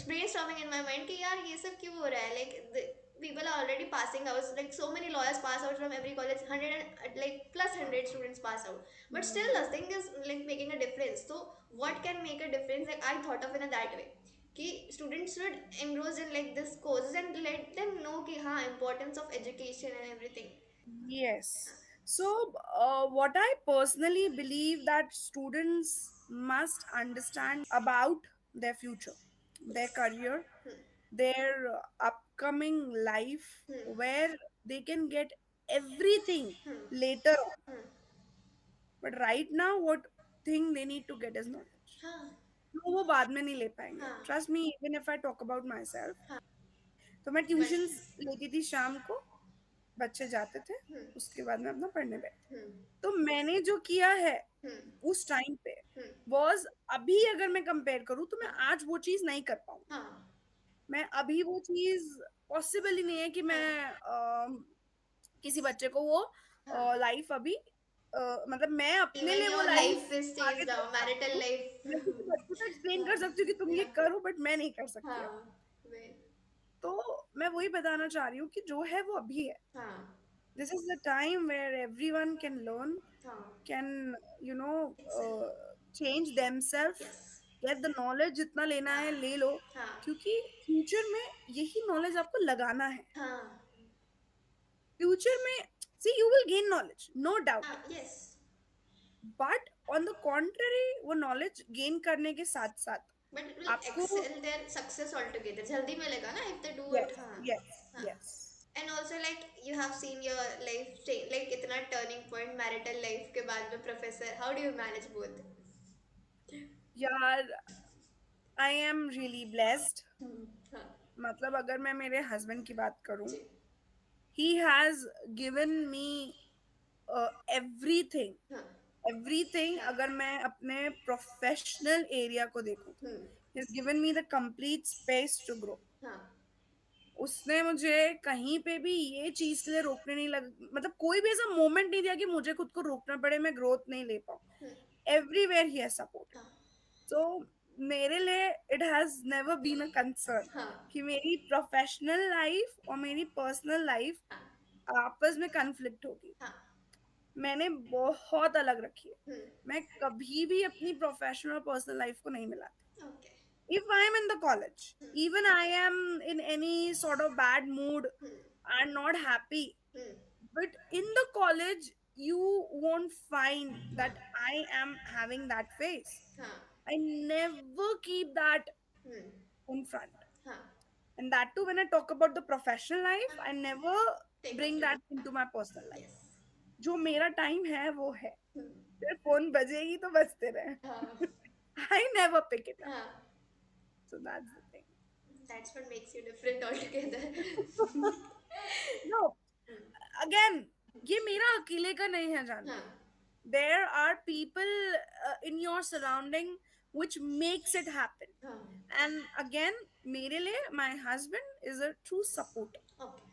brainstorming in my mind कि यार ये सब क्यों हो रहा है, like people are already passing out, like so many lawyers pass out from every college, 100 and like plus 100 students pass out, but still nothing is like making a difference. So what can make a difference, like I thought of in a that way कि students should enroll in like this courses and let them know कि हाँ importance of education and everything. Yes. So, what I personally believe that students must understand about their future, their Yes. career, Hmm. their upcoming life, Hmm. where they can get everything Hmm. later on. Hmm. But right now, what thing they need to get is knowledge. हाँ. No, वो बाद में नहीं ले पाएंगे. हाँ. Trust me, even if I talk about myself, हाँ. तो मैं बट. ट्यूशंस लेती थी शाम को, बच्चे जाते थे, हम्म. उसके बाद मैं अपना पढ़ने बैठती. हम्म. तो मैंने जो किया है हम्म. उस टाइम पे हम्म. वाज, अभी अगर मैं कंपेयर करूँ तो मैं हाँ. आज वो चीज नहीं कर पाऊंगी. हाँ. मैं अभी वो चीज पॉसिबल ही नहीं है कि हाँ. मैं किसी बच्चे को वो हाँ. लाइफ अभी मतलब मैं अपने इवन लिए वो योर लाइफ लाइफ स्टेज आगे चल नाउ के मैरिटल आपको, मैं किसी लाइफ. बच्चे को एक्सप्लेन कर हाँ. सकती हूँ कि तुम ये या. करो, बट मैं नहीं कर सकती अब. हाँ. वे. तो मैं वही बताना चाह रही हूँ कि जो है वो अभी है. हाँ. This is the time where everyone can learn, हाँ. can, you know, Excel. change themselves, yes. get the knowledge. जितना लेना हाँ. है ले लो, हाँ. क्योंकि फ्यूचर में यही नॉलेज आपको लगाना है. हाँ. फ्यूचर में see you will gain knowledge, no doubt, हाँ. Yes. but on the contrary वो knowledge gain करने के साथ साथ बट इट विल आपको, excel their success all together जल्दी मिलेगा ना if they do yes, it. हाँ. yes, हाँ. yes. And also like you have seen your life like इतना टर्निंग पॉइंट मैरिटल लाइफ के बाद में professor how do you manage both. यार, I am really blessed. हाँ. मतलब अगर मैं मेरे हस्बैंड की बात करूं, जी. he has given me everything. हाँ. Everything. हाँ. अगर मैं अपने प्रोफेशनल एरिया को देखूं तो हम्म. he has given me the complete space to grow. हाँ. उसने मुझे कहीं पे भी ये चीज के लिए रोकने नहीं लग, मतलब कोई भी ऐसा मोमेंट नहीं दिया कि मुझे खुद को रोकना पड़े, मैं ग्रोथ नहीं ले पाऊँ. हम्म. एवरीवेयर ही हैज सपोर्टेड. हाँ. तो मेरे लिए it has never been a concern हाँ. कि मेरी प्रोफेशनल लाइफ और मेरी पर्सनल लाइफ हाँ. आपस में कन्फ्लिक्ट होगी. हाँ. मैंने बहुत अलग रखी है. हम्म. मैं कभी भी अपनी प्रोफेशनल और पर्सनल लाइफ को नहीं मिलाती. Okay. If I am in the college, even I am in any sort of bad mood hmm. and not happy, hmm. but in the college you won't find हाँ. that I am having that face. हाँ. I never keep that hmm. in front. हाँ. And that too, when I talk about the professional life, हाँ. I never take bring of that it. into my personal life. Yes. जो मेरा time है वो है. हम्म. फिर phone बजेगी तो बजते रहे. हाँ. I never pick it up. हाँ. So that's the thing. That's what makes you different altogether. No, again, ये मेरा अकेले का नहीं है हाँ. Janvi. There are people in your surrounding which makes it happen. हाँ. And again, मेरे लिए my husband is a true supporter. Okay.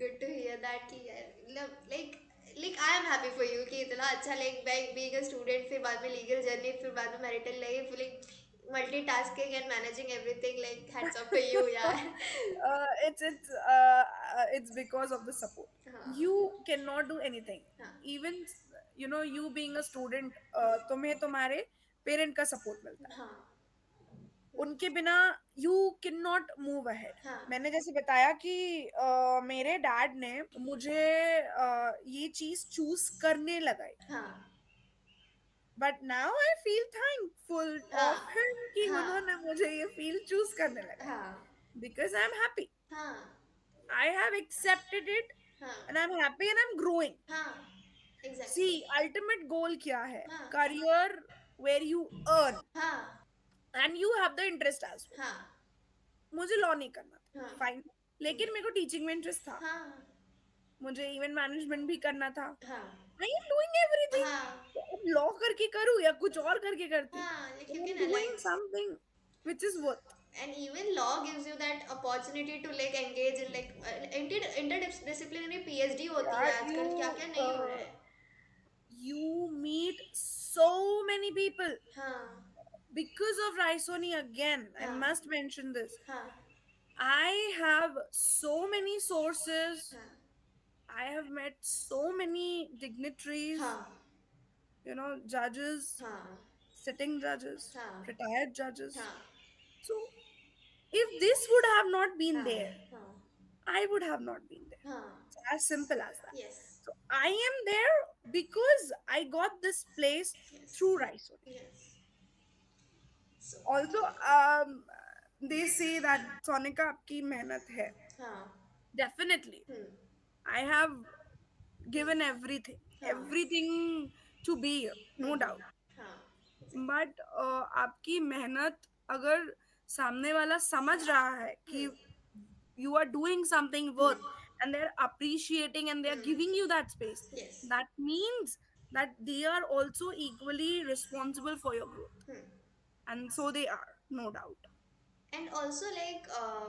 Good to hear that कि like like I am happy for you कि इतना अच्छा लाइक बीइंग अ स्टूडेंट फिर बाद में लीगल जर्नी फिर बाद में marital life like multitasking and managing everything like hats off to you यार. It's because of the support. हाँ. You cannot do anything. हाँ. Even you being a student, तुम्हें तुम्हारे पेरेंट का सपोर्ट मिलता है. हाँ. उनके बिना you can not move ahead. हाँ. मैंने जैसे बताया कि मेरे डैड ने मुझे ये चीज चूज करने लगाई. हाँ. But now I feel thankful हाँ. ऑफ हिम कि हाँ. उन्होंने मुझे ये फील्ड चूज करने लगाई. हाँ. Because I am happy. हाँ. I have accepted it हाँ. and I'm happy and I'm growing. हाँ. एग्जैक्टली. See, ultimate goal क्या है? हाँ. Career where you earn हाँ. and you have the interest as well. हाँ. मुझे लॉ नहीं करना था, हाँ. फाइन. लेकिन मेरे को टीचिंग में इंटरेस्ट था. हाँ. मुझे इवेंट मैनेजमेंट भी करना था. हाँ. I am doing everything. हाँ. तो अब लॉ करके करूँ या कुछ और करके करती. हाँ. Like But you I'm can doing align. something which is worth. And even law gives you that opportunity to like engage in like interdisciplinary PhD होती है Yeah, आजकल क्या क्या नहीं हो रहा है. you meet so many people हाँ. because of Raisoni. Again, I हाँ. must mention this. हाँ. I have so many sources. हाँ. I have met so many dignitaries, हाँ. judges, हाँ. sitting judges, हाँ. retired judges. हाँ. So, if this would have not been हाँ. there, हाँ. I would have not been there. हाँ. It's as simple as that. Yes. So I am there because I got this place through Yes. rice only. Yes. So, Also, they say that Sonika आपकी मेहनत है. हाँ. Definitely, Hmm. I have given everything, हाँ. everything to be here, no hmm. doubt. हाँ. Exactly. But आपकी मेहनत अगर सामने वाला समझ रहा है कि Hmm. you are doing something Hmm. worth and they're appreciating and they're Hmm. giving you that space, Yes. that means that they are also equally responsible for your growth, Hmm. and so they are, no doubt. And also like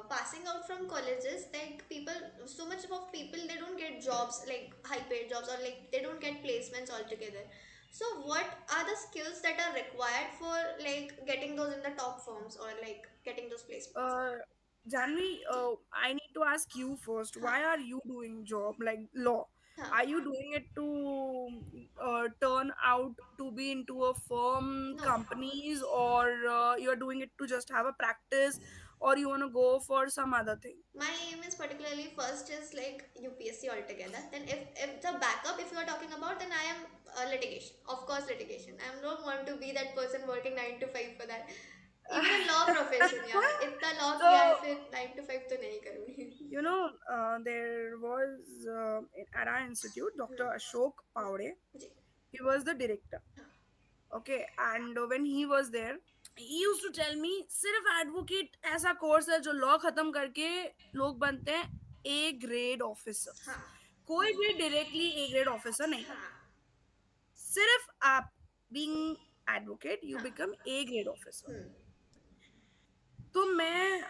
passing out from colleges, like people, so much of people, they don't get jobs, like high paid jobs, or like they don't get placements altogether. So what are the skills that are required for like getting those in the top firms or like getting those placements? uh Janvi, ji. I need to ask you first, हाँ. why are you doing job like law? Are हाँ. you doing it to turn out to be into a firm No. companies, or you're doing it to just have a practice, or you want to go for some other thing? My aim is particularly first is like UPSC altogether. Then if the backup, if you are talking about, then I am litigation. Of course, litigation. I don't want to be that person working 9 to 5 for that. Even law profession, yeah. इतना law So, किया है फिर 9 to 5 तो नहीं करूँगी. there was at our institute Dr. Ashok Pawde. जी. He was the director. Okay, and when he was there, he used to tell me सिर्फ advocate ऐसा कोर्स है जो लॉ खत्म करके लोग बनते हैं ए ग्रेड ऑफिसर्स. हाँ. कोई भी डायरेक्टली ए ग्रेड ऑफिसर नहीं हाँ. बनता. सिर्फ आप बीइंग एडवोकेट यू हाँ. Become A grade officer. Hmm. तो मैं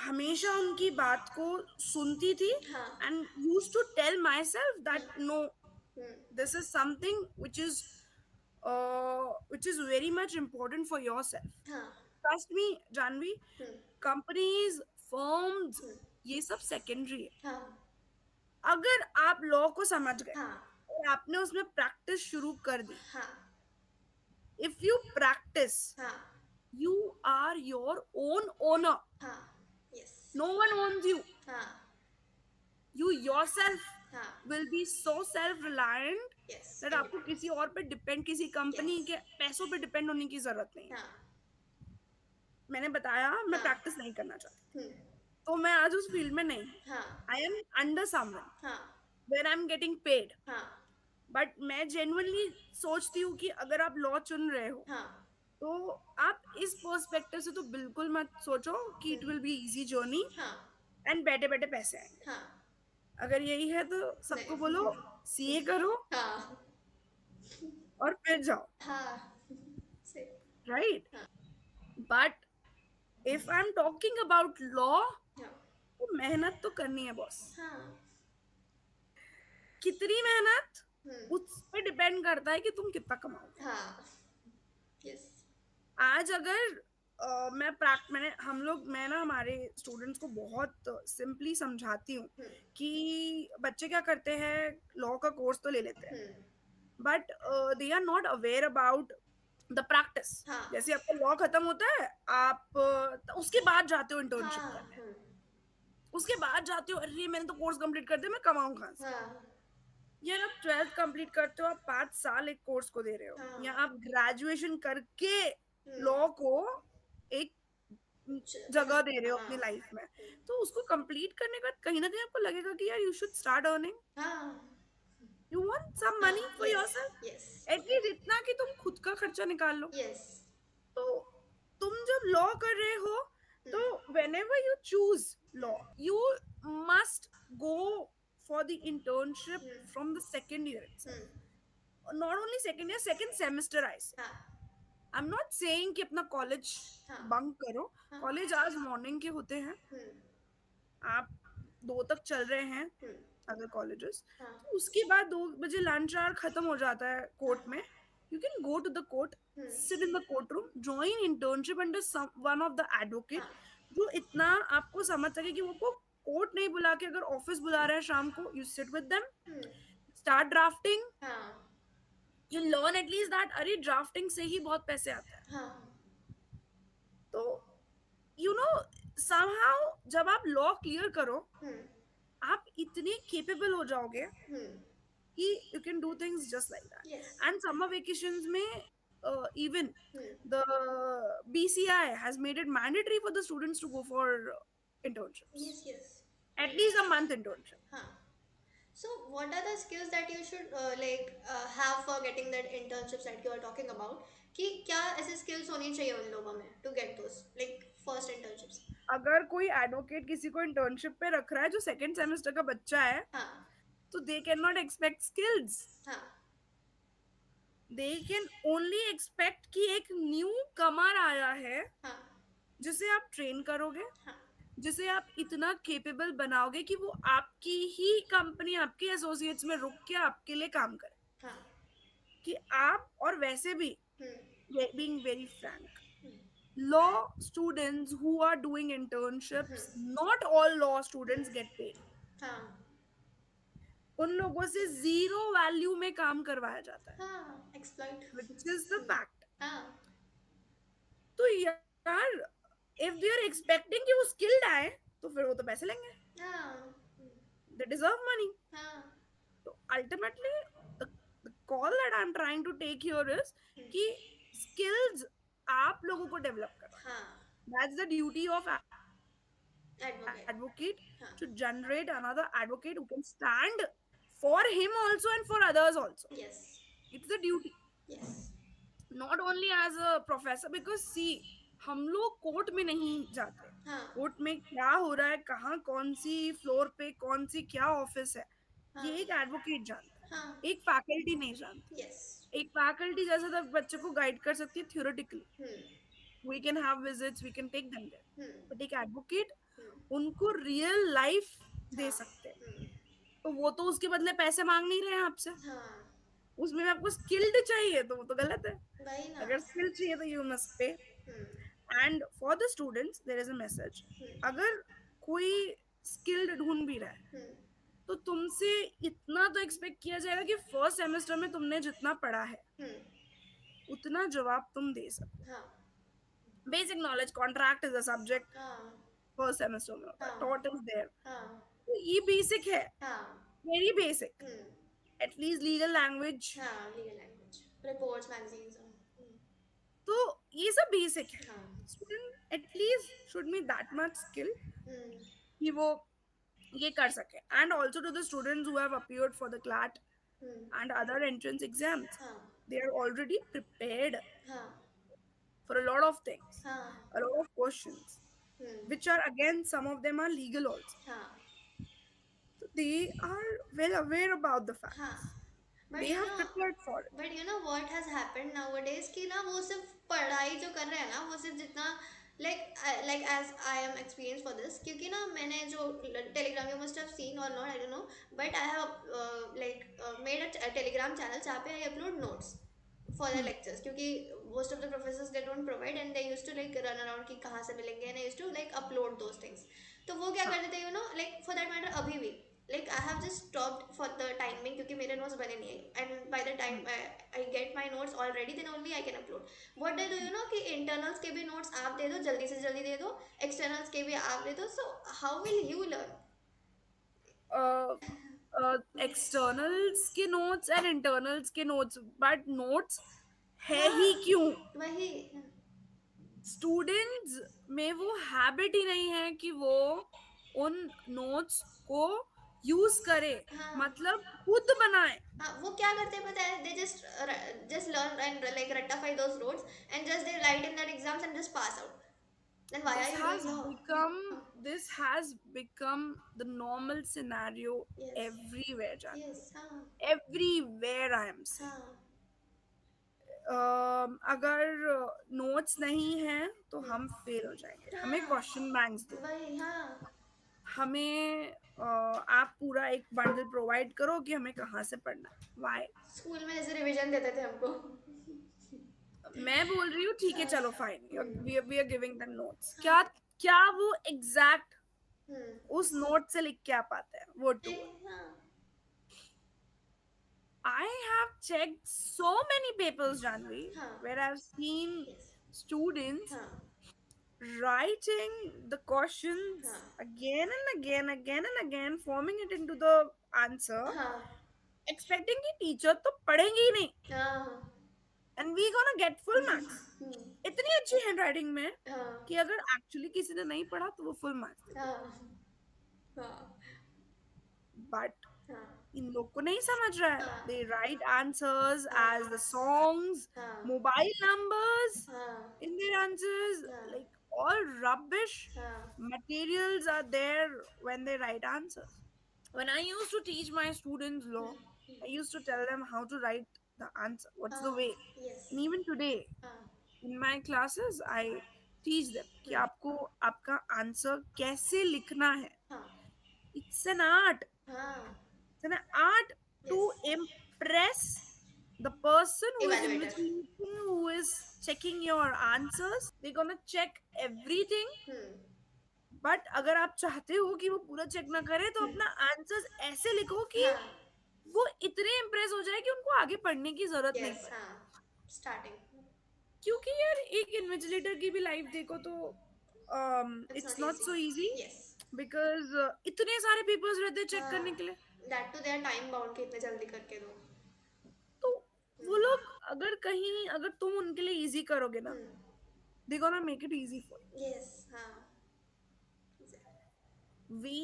हमेशा उनकी बात को सुनती थी हाँ. And used to tell myself that hmm. No, hmm. this is something which is very much important for yourself. हाँ. Trust me, Janvi, हम्म. companies, firms, हम्म. ये सब सेकेंडरी है. हाँ. अगर आप लॉ को समझ गए हाँ. और आपने उसमें प्रैक्टिस शुरू कर दी, हाँ. इफ यू प्रैक्टिस, हाँ. you are your own owner. हाँ. Yes. No one owns you. हाँ. You yourself हाँ. will be so self reliant Yes. that आपको Independence. किसी और पे डिपेंड, किसी कंपनी Yes. के पैसों पे डिपेंड होने की जरूरत नहीं है. हाँ. मैंने बताया मैं हाँ. प्रैक्टिस नहीं करना चाहती थी, हम्म. तो मैं आज उस फील्ड में नहीं हूँ. हाँ. आई एम अंडर समवन हाँ. Where I am getting paid. हाँ. बट मैं जेन्युइनली सोचती हूँ कि अगर आप लॉ चुन रहे हो हाँ. तो आप इस पर्सपेक्टिव से तो बिल्कुल मत सोचो कि it will be easy journey हाँ. एंड बैठे बैठे पैसे आएंगे. हाँ. अगर यही है तो सबको बोलो नहीं. सीए करो हाँ. और फिर जाओ. हाँ. से. राइट. हाँ. But if I am talking about law, हाँ. तो मेहनत तो करनी है बॉस. हाँ. कितनी मेहनत हम्म. उस पे डिपेंड करता है कि तुम कितना कमाओगे. हाँ. यस. आज अगर मैंने हम लोग मैं ना हमारे स्टूडेंट्स को बहुत सिंपली समझाती हूँ हम्म. कि बच्चे क्या करते हैं, लॉ का कोर्स तो ले लेते हैं hmm. But they are not aware about the practice. हाँ. जैसे आपका लॉ खत्म होता है, आप उसके बाद जाते हो इंटर्नशिप हाँ. करने. उसके बाद जाते हो, अरे मैंने तो कोर्स कंप्लीट कर दिया, मैं कमाऊँ कहाँ से. हाँ. यार आप 12th कंप्लीट करते हो, आप 5 साल एक कोर्स को दे रहे हो, हाँ. या आप ग्रेजुएशन करके हम्म. लॉ को एक जगह दे रहे हो हाँ. अपनी लाइफ में. तो उसको कंप्लीट करने के बाद कहीं ना कहीं आपको लगेगा कि यार यू शुड स्टार्ट अर्निंग, हाँ. यू वांट सम हाँ. Money for yes. Yourself, yes. At least इतना कि तुम खुद का खर्चा निकाल लो. यस. तो तुम जब लॉ कर रहे हो तो whenever you choose law, you must go for the internship from the second year itself. Not only second year, second semester I say. हाँ. I'm not saying कि अपना कॉलेज हाँ. बंक करो. हाँ. कॉलेज आज मॉर्निंग के होते हैं, हम्म. आप 2 तक चल रहे हैं हम्म. अगर कॉलेजेस, हाँ. तो उसके बाद 2 बजे लंच आवर खत्म हो जाता है कोर्ट में. You can go to the court, sit in the court room, join internship under one of the advocate हाँ. जो इतना आपको समझ सके कि वो को कोर्ट नहीं बुला के अगर ऑफिस बुला रहे हैं शाम को, you sit with them, hmm. Start drafting, हाँ. यू लर्न एटलीस्ट दैट अरे ड्राफ्टिंग से ही बहुत पैसे आते हैं. हाँ. तो यू नो समहाउ जब आप लॉ क्लियर करो, हम्म. आप इतने केपेबल हो जाओगे Hmm. कि you can do things just like Yes. That. And summer vacations में even Hmm. the BCI has made it mandatory for the students to go for internships, Yes, yes. at least a month internship. Huh. So, what are the skills that you should have for getting that internships that you are talking about? कि क्या ऐसे skills होनी चाहिए उन लोगों में to get those like first internships? अगर कोई एडवोकेट किसी को इंटर्नशिप पे रख रहा है जो सेकंड सेमेस्टर का बच्चा है, हाँ. तो they can not expect skills. हाँ. दे कैन ओनली एक्सपेक्ट कि एक न्यू कमर आया है हाँ. जिसे आप ट्रेन करोगे, हाँ. जिसे आप इतना केपेबल बनाओगे कि वो आपकी ही कंपनी, आपके एसोसिएट्स में रुक के आपके लिए काम करे. हाँ. कि आप, और वैसे भी, Hmm. being very frank, law students who are doing internships, Hmm. not all law students get paid. हाँ. उन लोगों से जीरो वैल्यू में काम करवाया जाता है, हाँ. Exploit. which is the Hmm. fact. हाँ. तो यार, if they are expecting कि वो skilled आए, तो फिर वो तो पैसे लेंगे. हाँ. They deserve money. हाँ. So ultimately, the call that I'm trying to take here is कि skills आप लोगों को develop करवाना. हाँ. That's the duty of advocate, Advocate. to हाँ. generate another advocate who can stand for him also and for others also. Yes. It's the duty, Yes. not only as a professor, because see, हम लोग court में नहीं जाते. हाँ. Court में क्या हो रहा है, कहाँ कौन सी फ्लोर पे कौन सी क्या ऑफिस है, ये हाँ. एक एडवोकेट जानता है. हाँ. एक फैकल्टी नहीं जानती. Yes. एक फैकल्टी जैसे तक बच्चे को गाइड कर सकती है theoretically. Hmm. We can have visits, we can take them there. Hmm. But एक एडवोकेट Hmm. उनको रियल लाइफ दे हाँ. सकते हैं. Hmm. तो वो तो उसके बदले पैसे मांग नहीं रहे हैं आपसे. हाँ. उसमें आपको स्किल्ड चाहिए तो वो तो गलत है. वही ना. अगर स्किल चाहिए तो you must pay. Hmm. And for the students there is a message. Hmm. अगर कोई स्किल्ड ढूंढ भी रहा है, Hmm. तो तुमसे इतना तो एक्सपेक्ट किया जाएगा कि फर्स्ट सेमेस्टर में तुमने जितना पढ़ा है Hmm. उतना जवाब तुम दे सको. हाँ. Basic knowledge, contract is a subject हाँ. फर्स्ट सेमेस्टर में होता है, हाँ. Taught is there. हाँ. तो ये बेसिक है, हाँ. Very basic. Hmm. At least legal language. हाँ. Legal language. Reports, magazines. Hmm. तो ये सब बेसिक है. हाँ. Student at least should be that much skill Hmm. कि वो ये कर सके. And also to the students who have appeared for the CLAT Hmm. and other entrance exams, हाँ. they are already prepared हाँ. for a lot of things, हाँ. a lot of questions, Hmm. which are again, some of them are legal also. हाँ. So they are well aware about the हाँ. facts. But They you have know prepared for it. But you know what has happened nowadays कि ना वो सिर्फ पढ़ाई जो कर रहे हैं ना वो सिर्फ जितना like as I am experience for this क्योंकि ना मैंने जो Telegram you must have seen और not I don't know but I have like made a Telegram channel जहाँ पे I upload notes for the lectures क्योंकि most of the professors they don't provide and they use to like run around कि कहाँ से मिलेंगे and I use to like upload those things तो वो क्या हाँ. करते थे you know like for that matter अभी भी like I have just stopped for the timing क्योंकि मेरे notes बने नहीं है and by the time I get my notes already then only I can upload what they do you know कि internals के भी notes आप दे दो जल्दी से जल्दी दे दो externals के भी आप दे दो so how will you learn uh, externals के notes and internals के notes, but notes है ही हाँ क्यों? वही स्टूडेंट्स में वो हैबिट ही नहीं है कि वो उन नोट्स को यूज करे, हाँ मतलब खुद बनाए. हाँ वो क्या करते हैं पता है they just learn and like rectify those roads and just they write in their exams and just pass out then why are this you has doing law become हाँ this has become the normal scenario yes everywhere, Janvi. yes हाँ Everywhere I am saying. हाँ अगर notes नहीं है तो हम fail हो जाएंगे. हमें हाँ क्वेश्चन बैंक्स दो. वही हाँ हमें आप पूरा एक बंडल प्रोवाइड करो कि हमें कहाँ से पढ़ना है. वाई? स्कूल में ऐसे रिवीजन देते थे हमको मैं बोल रही हूँ ठीक है, हाँ चलो fine, hmm we are giving them notes. हाँ क्या क्या वो एग्जैक्ट हम्म उस नोट से लिख के आ पाते हैं word to word? हाँ I have checked so many papers, Janvi, हाँ where I've seen yes students हाँ writing the questions हाँ again and again, again and again, forming it into the answer, हाँ expecting कि टीचर तो पढ़ेंगे ही नहीं हाँ and we gonna get full marks. हम्म, इतनी अच्छी हैंडराइटिंग में हाँ कि अगर एक्चुअली किसी ने नहीं पढ़ा तो वो फुल मार्क्स दे देगा. हाँ हाँ बट हाँ इन लोग को नहीं समझ रहा है. हाँ दे राइट आंसर्स एज द हाँ सॉन्ग्स, हाँ मोबाइल नंबर्स हाँ in their answers, like हाँ all rubbish हाँ materials are there when they write answers. When I used to teach my students law, I used to tell them how to write the answer. What's the हाँ way? And yes even today, हाँ in my classes, I teach them कि हम्म, आपको आपका answer कैसे लिखना है. हाँ It's an art. हाँ It's an art to yes impress the person who is evaluator invigilating, who is checking your answers. They're gonna check everything. Hmm but अगर आप चाहते हो कि वो पूरा चेक ना करे तो अपना आंसर्स ऐसे लिखो कि हाँ वो इतने इम्प्रेस हो जाए कि उनको आगे पढ़ने की जरूरत नहीं यस पड़े. हाँ स्टार्टिंग क्योंकि यार एक इन्विजिलेटर की भी लाइफ देखो तो it's it's not not easy so easy yes because इतने सारे पेपर्स रहते हैं चेक हाँ करने के लिए. That to they are time bound कि इतने जल्दी करके दो तो वो हम्म लोग अगर कहीं अगर तुम उनके लिए इजी करोगे ना, they gonna make it easy for you. Yes हाँ We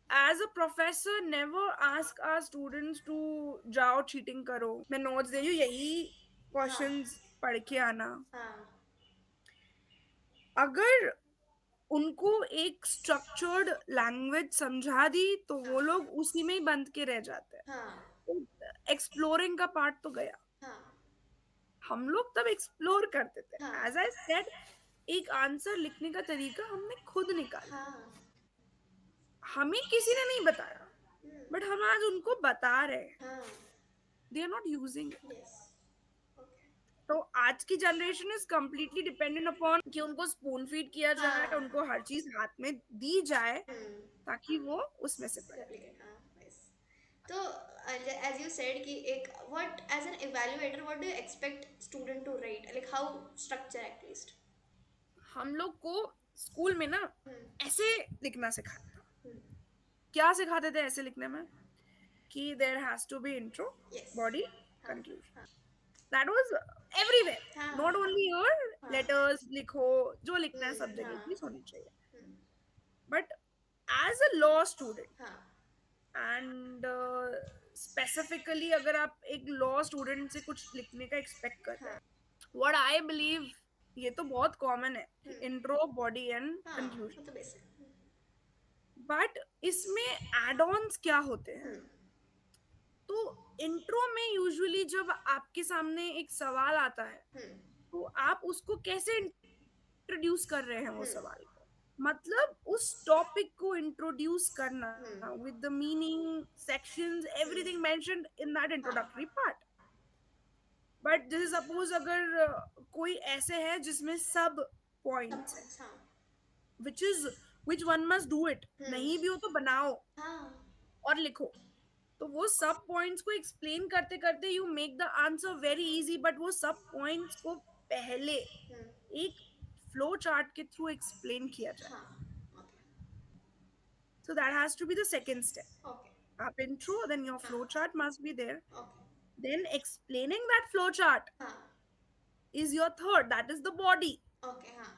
as a professor never ask our students to जाओ चीटिंग करो, मैं नोट्स दे रही हूँ यही हाँ क्वेश्चंस पढ़ के आना. हाँ अगर उनको एक स्ट्रक्चर्ड लैंग्वेज समझा दी तो वो हाँ लोग उसी में ही बंद के रह जाते हैं. हाँ तो एक्सप्लोरिंग का पार्ट तो गया. हाँ हम लोग तब एक्सप्लोर करते थे. हाँ एज आई सेड, एक आंसर लिखने का तरीका हमने खुद निकाला. हाँ हमें किसी ने नहीं बताया बट हम आज उनको बता रहे हैं. हाँ they are not using it. Yes okay तो आज की generation is completely dependent upon कि उनको स्पून फीड किया जाए, हाँ उनको हर चीज हाथ में दी जाए ताकि वो उसमें से पढ़े. रेप्लिकेट हाँ यस तो एज यू सेड कि एक what as an evaluator what do you expect student to write like how structure at least हम लोग को स्कूल में ना ऐसे लिखना सिखाया था. हम्म क्या सिखाते थे ऐसे लिखने में कि there has to be intro, yes body, हाँ कंक्लूजन. हाँ दैट वाज एवरीवेयर. हाँ नॉट ओनली योर हाँ लेटर्स लिखो, जो लिखना है सब जगह हाँ चीज होनी चाहिए. Hmm, but as a law student हाँ एंड स्पेसिफिकली अगर आप एक लॉ स्टूडेंट से कुछ लिखने का एक्सपेक्ट कर रहे हाँ हैं, व्हाट आई बिलीव, ये तो बहुत कॉमन है कि इंट्रो, बॉडी एंड हाँ कंक्लूजन. वो तो बेसिक बट इसमें एड ऑन्स क्या होते हैं? तो इंट्रो में यूजुअली जब आपके सामने एक सवाल आता है तो आप उसको कैसे इंट्रोड्यूस कर रहे हैं वो सवाल को. मतलब उस टॉपिक को इंट्रोड्यूस करना with the meaning, sections, everything mentioned in that हाँ इंट्रोडक्टरी पार्ट. बट जैसे सपोज अगर कोई ऐसे है जिसमें सब सब पॉइंट्स है, points, हाँ which is which one must do it, नहीं भी हो तो बनाओ हाँ और लिखो. तो वो सब पॉइंट्स को एक्सप्लेन करते करते you make the answer very easy. But वो सब पॉइंट्स को पहले एक फ्लो चार्ट के थ्रू एक्सप्लेन किया जाए. हाँ okay so that has to be the second step. Okay आप intro, then your हाँ flow chart must be there. Okay Then explaining that flow chart हाँ is your third, that is the body. Okay हाँ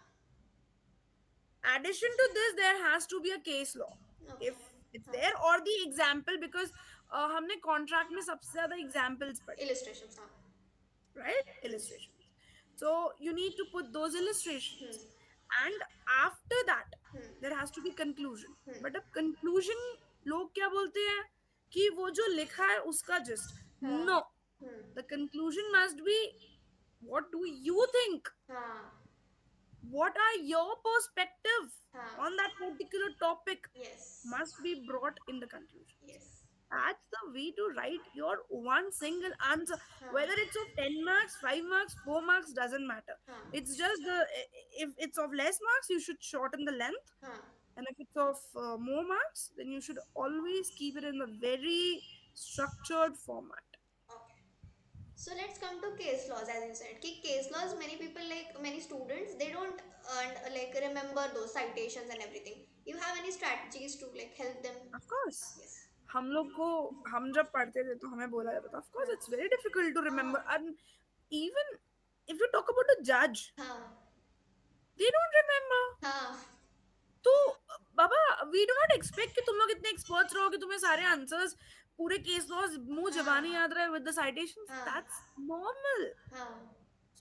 Addition to this, there has to be a case law okay if it's हाँ there, or the example, because हमने contract में सबसे ज्यादा examples पढ़े, illustration हाँ right? Illustrations. So you need to put those illustrations, and after that there has to be conclusion. But अब conclusion लोग क्या बोलते हैं कि वो जो लिखा है उसका gist. हाँ No, the conclusion must be what do you think, हाँ what are your perspective हाँ on that particular topic yes must be brought in the conclusion. Yes That's the way to write your one single answer. हाँ Whether it's of 10 marks, 5 marks, 4 marks, doesn't matter. हाँ It's just the, if it's of less marks, you should shorten the length. हाँ And if it's of more marks, then you should always keep it in a very structured format. okay so let's come to case laws as you said कि case laws many people like many students they don't and like remember those citations and everything? You have any strategies to like help them? Of course Yes. हम लोग को हम जब पढ़ते थे तो हमें बोला जाता था of course it's very difficult to हाँ remember and even if you talk about a जज हाँ दे डोंट रिमेम्बर हाँ तो बाबा वी डू नॉट एक्सपेक्ट कि तुम लोग इतने एक्सपर्ट्स रहो कि तुम्हें सारे आंसर्स पूरे केस लॉज मुंह जबानी हाँ याद रहे विद द साइटेशंस हाँ दैट्स नॉर्मल हाँ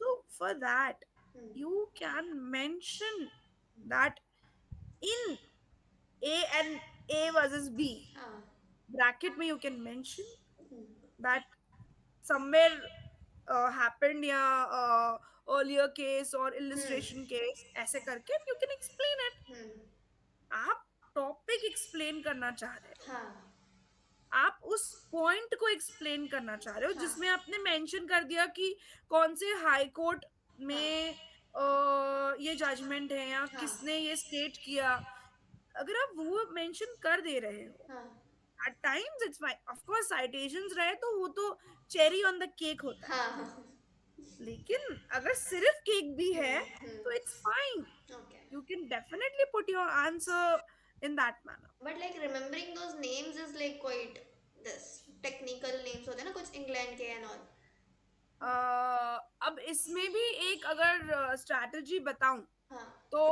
so for that hmm, you can mention that in a and a versus b हाँ bracket में you can mention hmm, that somewhere happened या earlier case or illustration hmm, case ऐसे करके you can explain it हम्म, आप topic explain करना चाह रहे हो हाँ आप उस पॉइंट को एक्सप्लेन करना चाह रहे हो हाँ जिसमें आपने मेंशन कर दिया कि कौन से हाई कोर्ट हाँ में ये जजमेंट है या हाँ किसने ये स्टेट किया अगर आप वो मेंशन कर दे रहे हो हाँ at times it's fine of course citations रहे तो वो तो चेरी ऑन द केक होता है हाँ हाँ लेकिन अगर सिर्फ केक भी है तो it's fine okay you can definitely put your answer in that manner but like remembering those names is like quite this technical names होते हैं ना कुछ इंग्लैंड के एंड ऑल अब इसमें भी एक अगर स्ट्रैटेजी बताऊं हाँ तो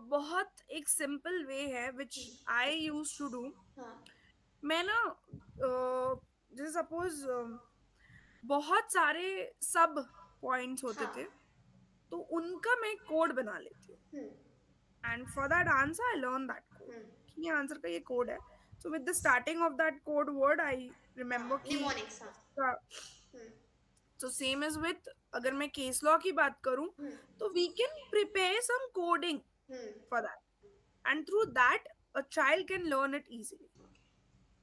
बहुत एक सिंपल वे है विच आई यूज टू डू हाँ मैं ना जैसे सपोज बहुत सारे सब पॉइंट्स होते हाँ थे तो उनका मैं कोड बना लेती हूँ hmm and for that answer I learn that code hmm कि ये आंसर का ये कोड है so with the starting of that code word I remember हाँ कि निमोनिक्स हाँ इसका hmm so same is with अगर मैं केस लॉ की बात करूं हम्म तो we can prepare some coding hmm for that and through that a child can learn it easily.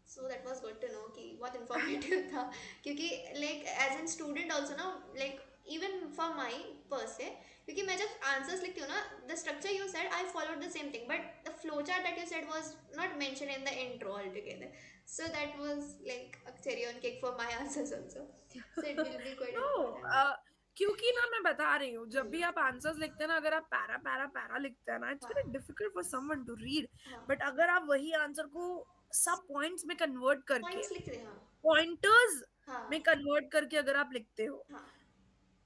So that was good to know कि बहुत informative था क्योंकि like as an student also ना like even for my पर से क्योंकि मैं जब आंसर्स लिखती हूँ ना the structure you said I followed the same thing but the flow chart that you said was not mention in the intro all together so that was like a cherry on cake for my answers also so it will be quite No, important क्योंकि ना मैं बता रही हूँ जब भी आप answers लिखते हैं ना अगर आप पैरा पैरा पैरा लिखते हैं ना इट्स वेरी हाँ difficult for someone to read हाँ बट अगर आप वही आंसर को सब पॉइंट्स में कन्वर्ट करके पॉइंट्स लिख रहे हैं पॉइंटर्स हाँ में कन्वर्ट करके अगर आप लिखते हो हाँ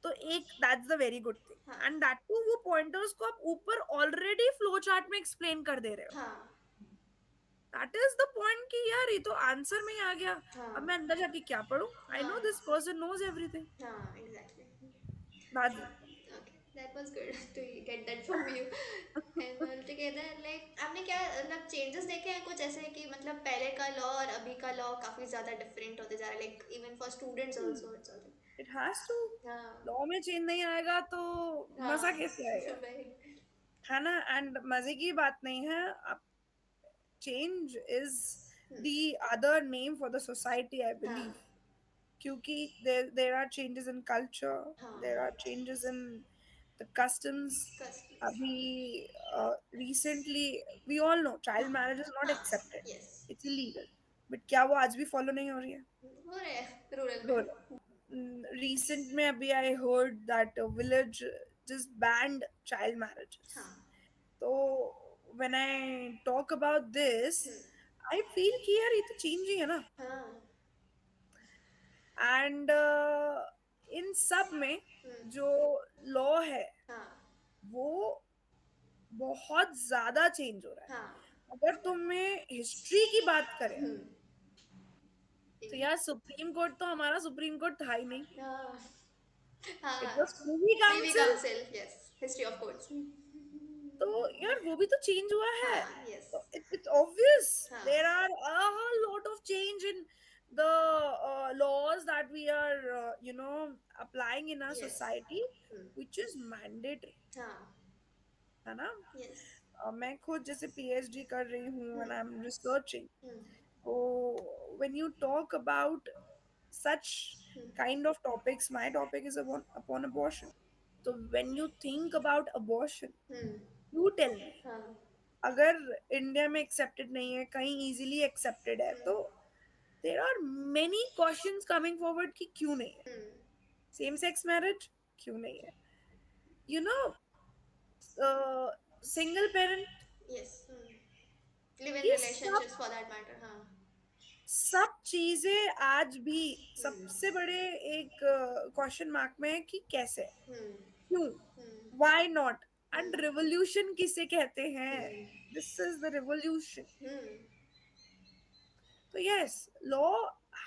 तो एक दैट्स द वेरी गुड हाँ थिंग एंड दैट टू वो पॉइंटर्स को आप ऊपर ऑलरेडी फ्लो चार्ट में एक्सप्लेन कर दे रहे हो हाँ दैट इज द पॉइंट कि यार ये तो आंसर में ही आ गया अब हाँ मैं अंदर जाके क्या पढूं आई हाँ know this person knows everything हाँ exactly that's Okay, that was good to get that from you. And altogether, like आपने क्या मतलब चेंजेस देखे हैं कुछ ऐसे कि मतलब पहले का लॉ और अभी का लॉ काफी ज्यादा डिफरेंट होते जा रहा है like even for students also it's all it has to हाँ लॉ में चेंज नहीं आएगा तो मजा हाँ कैसे आएगा वही है ना एंड मजे की बात नहीं है अब change is the other name for the society I हाँ बिलीव क्योंकि there are changes in culture हाँ there are changes in the customs customers अभी recently we all know child हाँ marriage is not हाँ accepted yes it's illegal but क्या वो आज भी फॉलो नहीं हो रही है हो रहे हैं रूरल हो में रहा है recent में अभी I heard that a village just banned child marriages हाँ तो when I talk about this hmm, I feel कि यार ये तो चेंज ही है ना हाँ एंड इन सब में हम्म, जो लॉ है हाँ वो बहुत ज्यादा चेंज हो रहा है हाँ अगर तुम्हें हिस्ट्री की बात करें हम्म, तो यार सुप्रीम कोर्ट तो हमारा सुप्रीम कोर्ट था ही नहीं हाँ हाँ it was privy privy council council yes history of courts तो यार वो भी तो चेंज हुआ है हाँ यस तो इट्स ऑब्वियस हाँ there are a lot of change in the laws that we are applying in our yes society which is mandatory हाँ है ना यस मैं खुद जैसे पीएचडी कर रही हूँ and I'm researching hmm so when you talk about such kind of topics my topic is upon abortion so when you think about abortion hmm you tell me हाँ अगर इंडिया में accepted नहीं है कहीं easily accepted है तो there are many questions coming forward कि क्यों नहीं है हम्म सेम सेक्स मैरिज क्यों नहीं है you know single parent, Yes. Live in ये सब relationships for that matter. हाँ. सब चीजें आज भी Hmm. सबसे बड़े एक क्वेश्चन मार्क में है कि कैसे, Hmm. क्यों, Hmm. Why not, and Hmm. Revolution किसे कहते हैं, Hmm. This is the revolution. Hmm. तो yes, law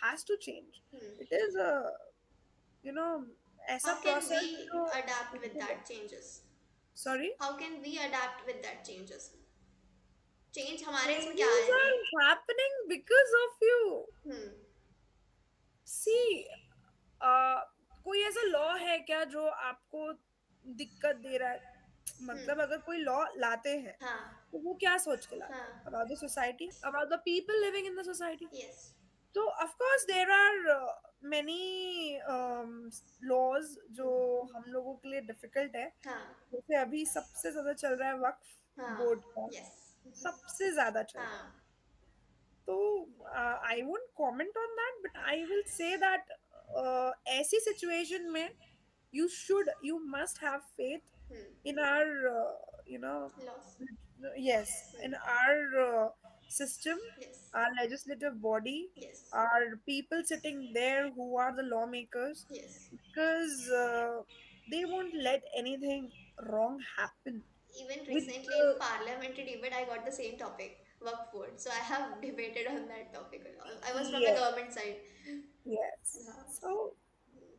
has to change. Hmm. It is you know ऐसा How can प्रोसेस we जो adapt with difficult है. that changes? Sorry. How can we adapt with that changes? Change हमारे इसमें क्या Changes आएगा? are happening because of you. Hmm. See, uh, कोई ऐसा law है क्या जो आपको दिक्कत दे रहा है? Hmm. मतलब अगर कोई लॉ लाते हैं हाँ. तो वो क्या सोच के लाते हैं? हाँ. About the society, about the people living in the society. Yes. तो of course there are many laws जो Hmm. हम लोगों के लिए डिफिकल्ट है. हाँ. जैसे अभी सबसे ज्यादा चल रहा है वक्फ हाँ. बोर्ड का, Yes. सबसे ज्यादा चल रहा है. हाँ. तो I won't comment on that, but I will say that ऐसी सिचुएशन में you must have faith Hmm. in our you know Loss. yes, Hmm. in our system, Yes. our legislative body, Yes. our people sitting there who are the lawmakers, Yes. because they won't let anything wrong happen Even with recently in parliamentary debate, I got the same topic, work food. So I have debated on that topic a lot. I was from the yes, government side. yes. हाँ. So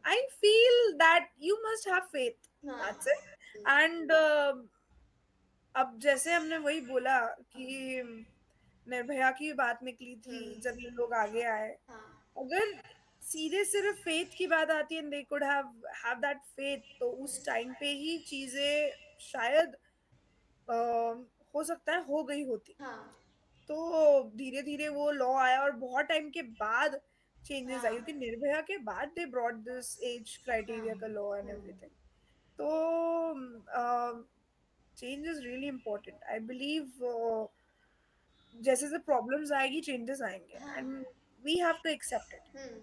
I feel that you must have faith. हाँ. That's it. And अब जैसे हमने वही बोला कि निर्भया की बात निकली थी हम्म. जब ये लोग आगे आए. हाँ. अगर सीधे सिर्फ फेथ की बात आती है, they could have that faith, तो उस टाइम पे ही चीजें शायद हो सकता है हो गई होती. हाँ. तो धीरे धीरे वो लॉ आया और बहुत टाइम के बाद चेंजेस आई, हाँ. क्योंकि निर्भया के बाद दे ब्रॉट दिस एज हाँ. क्राइटेरिया का लॉ एंड हम्म. एवरीथिंग. तो change is really important, I believe. जैसे जैसे प्रॉब्लम्स आएगी चेंजेस आएंगे, हाँ. And we have to accept it. Hmm.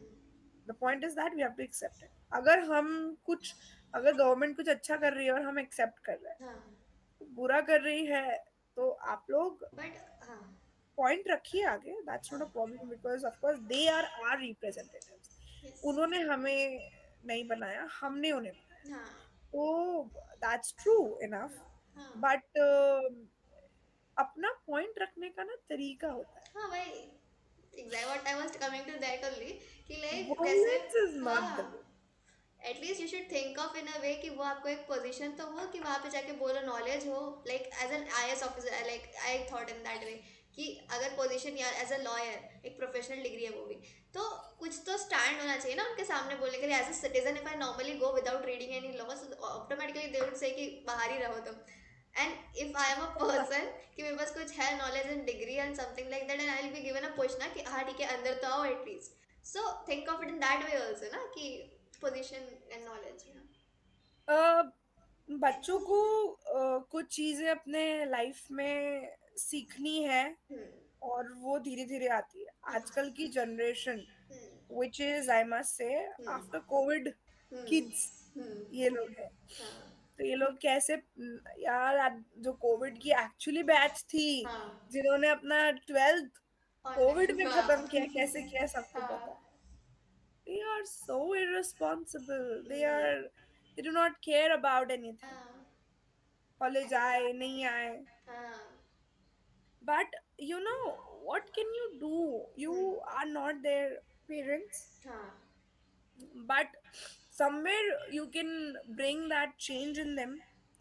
The point is that we have to accept it. अगर हम कुछ, अगर गवर्नमेंट कुछ अच्छा कर रही है और हम एक्सेप्ट कर रहे हैं, हाँ. बुरा कर रही है, तो आप लोग बट हाँ. पॉइंट रखिए आगे, दैट्स नॉट अ हाँ. Problem, because of course they are are representatives. Yes. उन्होंने हमें नहीं बनाया, हमने उन्हें बनाया. हाँ. तो दैट्स ट्रू इनफ, हाँ. बट अपना पॉइंट रखने का ना तरीका होता है. हाँ भाई. Exact what I was coming to that only कि लाइक जैसे. Violence is not the हाँ. way. At least you should think of in a way कि वो आपको एक पोजीशन तो हो कि वहाँ पे जाके बोलो नॉलेज हो like as an IAS officer like I thought in that way कि अगर पोजीशन या एज अ लॉयर एक प्रोफेशनल डिग्री है वो भी तो कुछ तो स्टैंड होना चाहिए ना उनके सामने बोलने के लिए as a citizen if I normally go without reading any laws automatically they would say कि बाहर ही रहो तुम and if I am a person कि मेरे पास कुछ है knowledge and degree and something like that and I will be given a push ना कि हाँ ठीक है अंदर तो आओ at least so think of it in that way also ना कि पोजीशन एंड नॉलेज. अ, बच्चों को कुछ चीजें अपने लाइफ में सीखनी है, हम्म. और वो धीरे धीरे आती है. हाँ. आजकल की generation, hmm. Which is I must say, after hmm. COVID hmm. Kids, hmm. ये लोग हैं. हाँ. तो ये लोग कैसे यार, जो कोविड की एक्चुअली बैच थी, हाँ. जिन्होंने अपना 12th कोविड ऑनलाइन. में खत्म हाँ. किया, कैसे किया सबको पता है. हाँ. They are so irresponsible. Hmm. They do not care about anything. हाँ. कॉलेज आए नहीं आए. हाँ. But what can you do? Hmm. You are not their parents, हाँ. but somewhere you can bring that change in them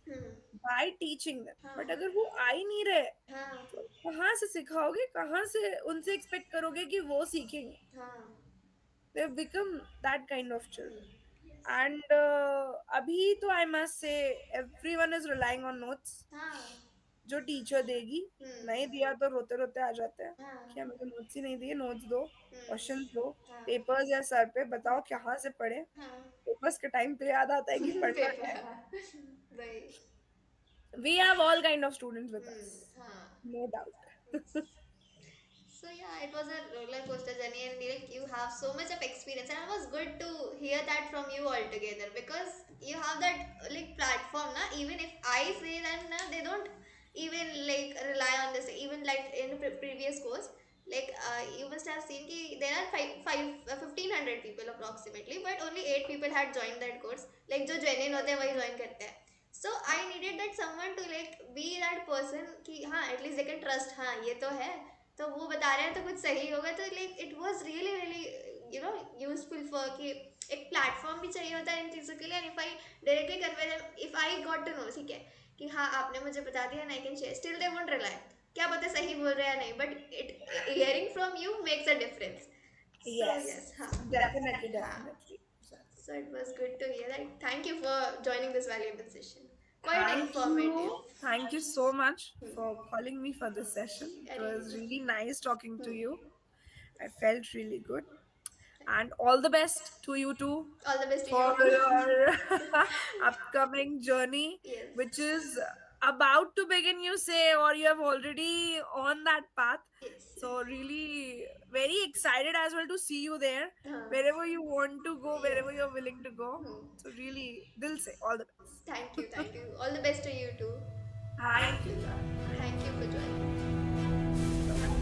hmm. by teaching them. हाँ. But अगर वो आ ही नहीं रहे, हाँ. तो कहाँ से सिखाओगे, कहाँ से उनसे एक्सपेक्ट करोगे कि वो सीखेंगे? हाँ. They have become that kind of children. Yes. And अभी तो I must say everyone is relying on notes हाँ. जो टीचर देगी. नहीं हम्म. दिया तो रोते रोते आ जाते हैं हाँ. कि हमें तो नोट्स ही नहीं दिए. नोट्स दो, क्वेश्चंस हम्म. दो, हाँ. पेपर्स या सर पे बताओ कहाँ से पढ़े. हाँ. पेपर्स के टाइम पे याद आता है कि पढ़ना क्या है. पेपर. वही. We have all kind of students with us, हाँ. no doubt. So yeah, it was a roller coaster journey, and like you have so much of experience, and it was good to hear that from you altogether because you have that like platform, na. Even if I say that, na, they don't even like rely on this. Even like in the previous course, like you must have seen ki there are 1500 people approximately, but only 8 people had joined that course. Like जो genuine होते हैं वही join करते हैं. So I needed that someone to like be that person कि हाँ at least they can trust, हाँ ये तो है, तो वो बता रहे हैं तो कुछ सही होगा. तो like it was really really useful for कि एक प्लेटफॉर्म भी चाहिए होता है इन चीज़ों के लिए. And if I directly convey them, if I got to know, ठीक है कि हाँ आपने मुझे बता दिया and I can share, still they won't rely. क्या पता सही बोल रहे हैं या नहीं, but it hearing from you makes a difference. So Yes, yes, हाँ definitely, हाँ. definitely. So it was good to hear that. Thank you for joining this valuable session. Quite Thank informative. you. Thank you so much for calling me for this session. It अरे was really nice talking to you. hmm. I felt really good. And all the best to you too All the best to you for too. your upcoming journey, Yes. which is about to begin, you say, or you have already on that path. Yes. So, really, very excited as well to see you there, हाँ. wherever you want to go, wherever Yes. you're willing to go. Hmm. So, really, dil se, all the best. Thank you, thank you. All the best to you too. Thank you, John. Thank you for joining. Bye.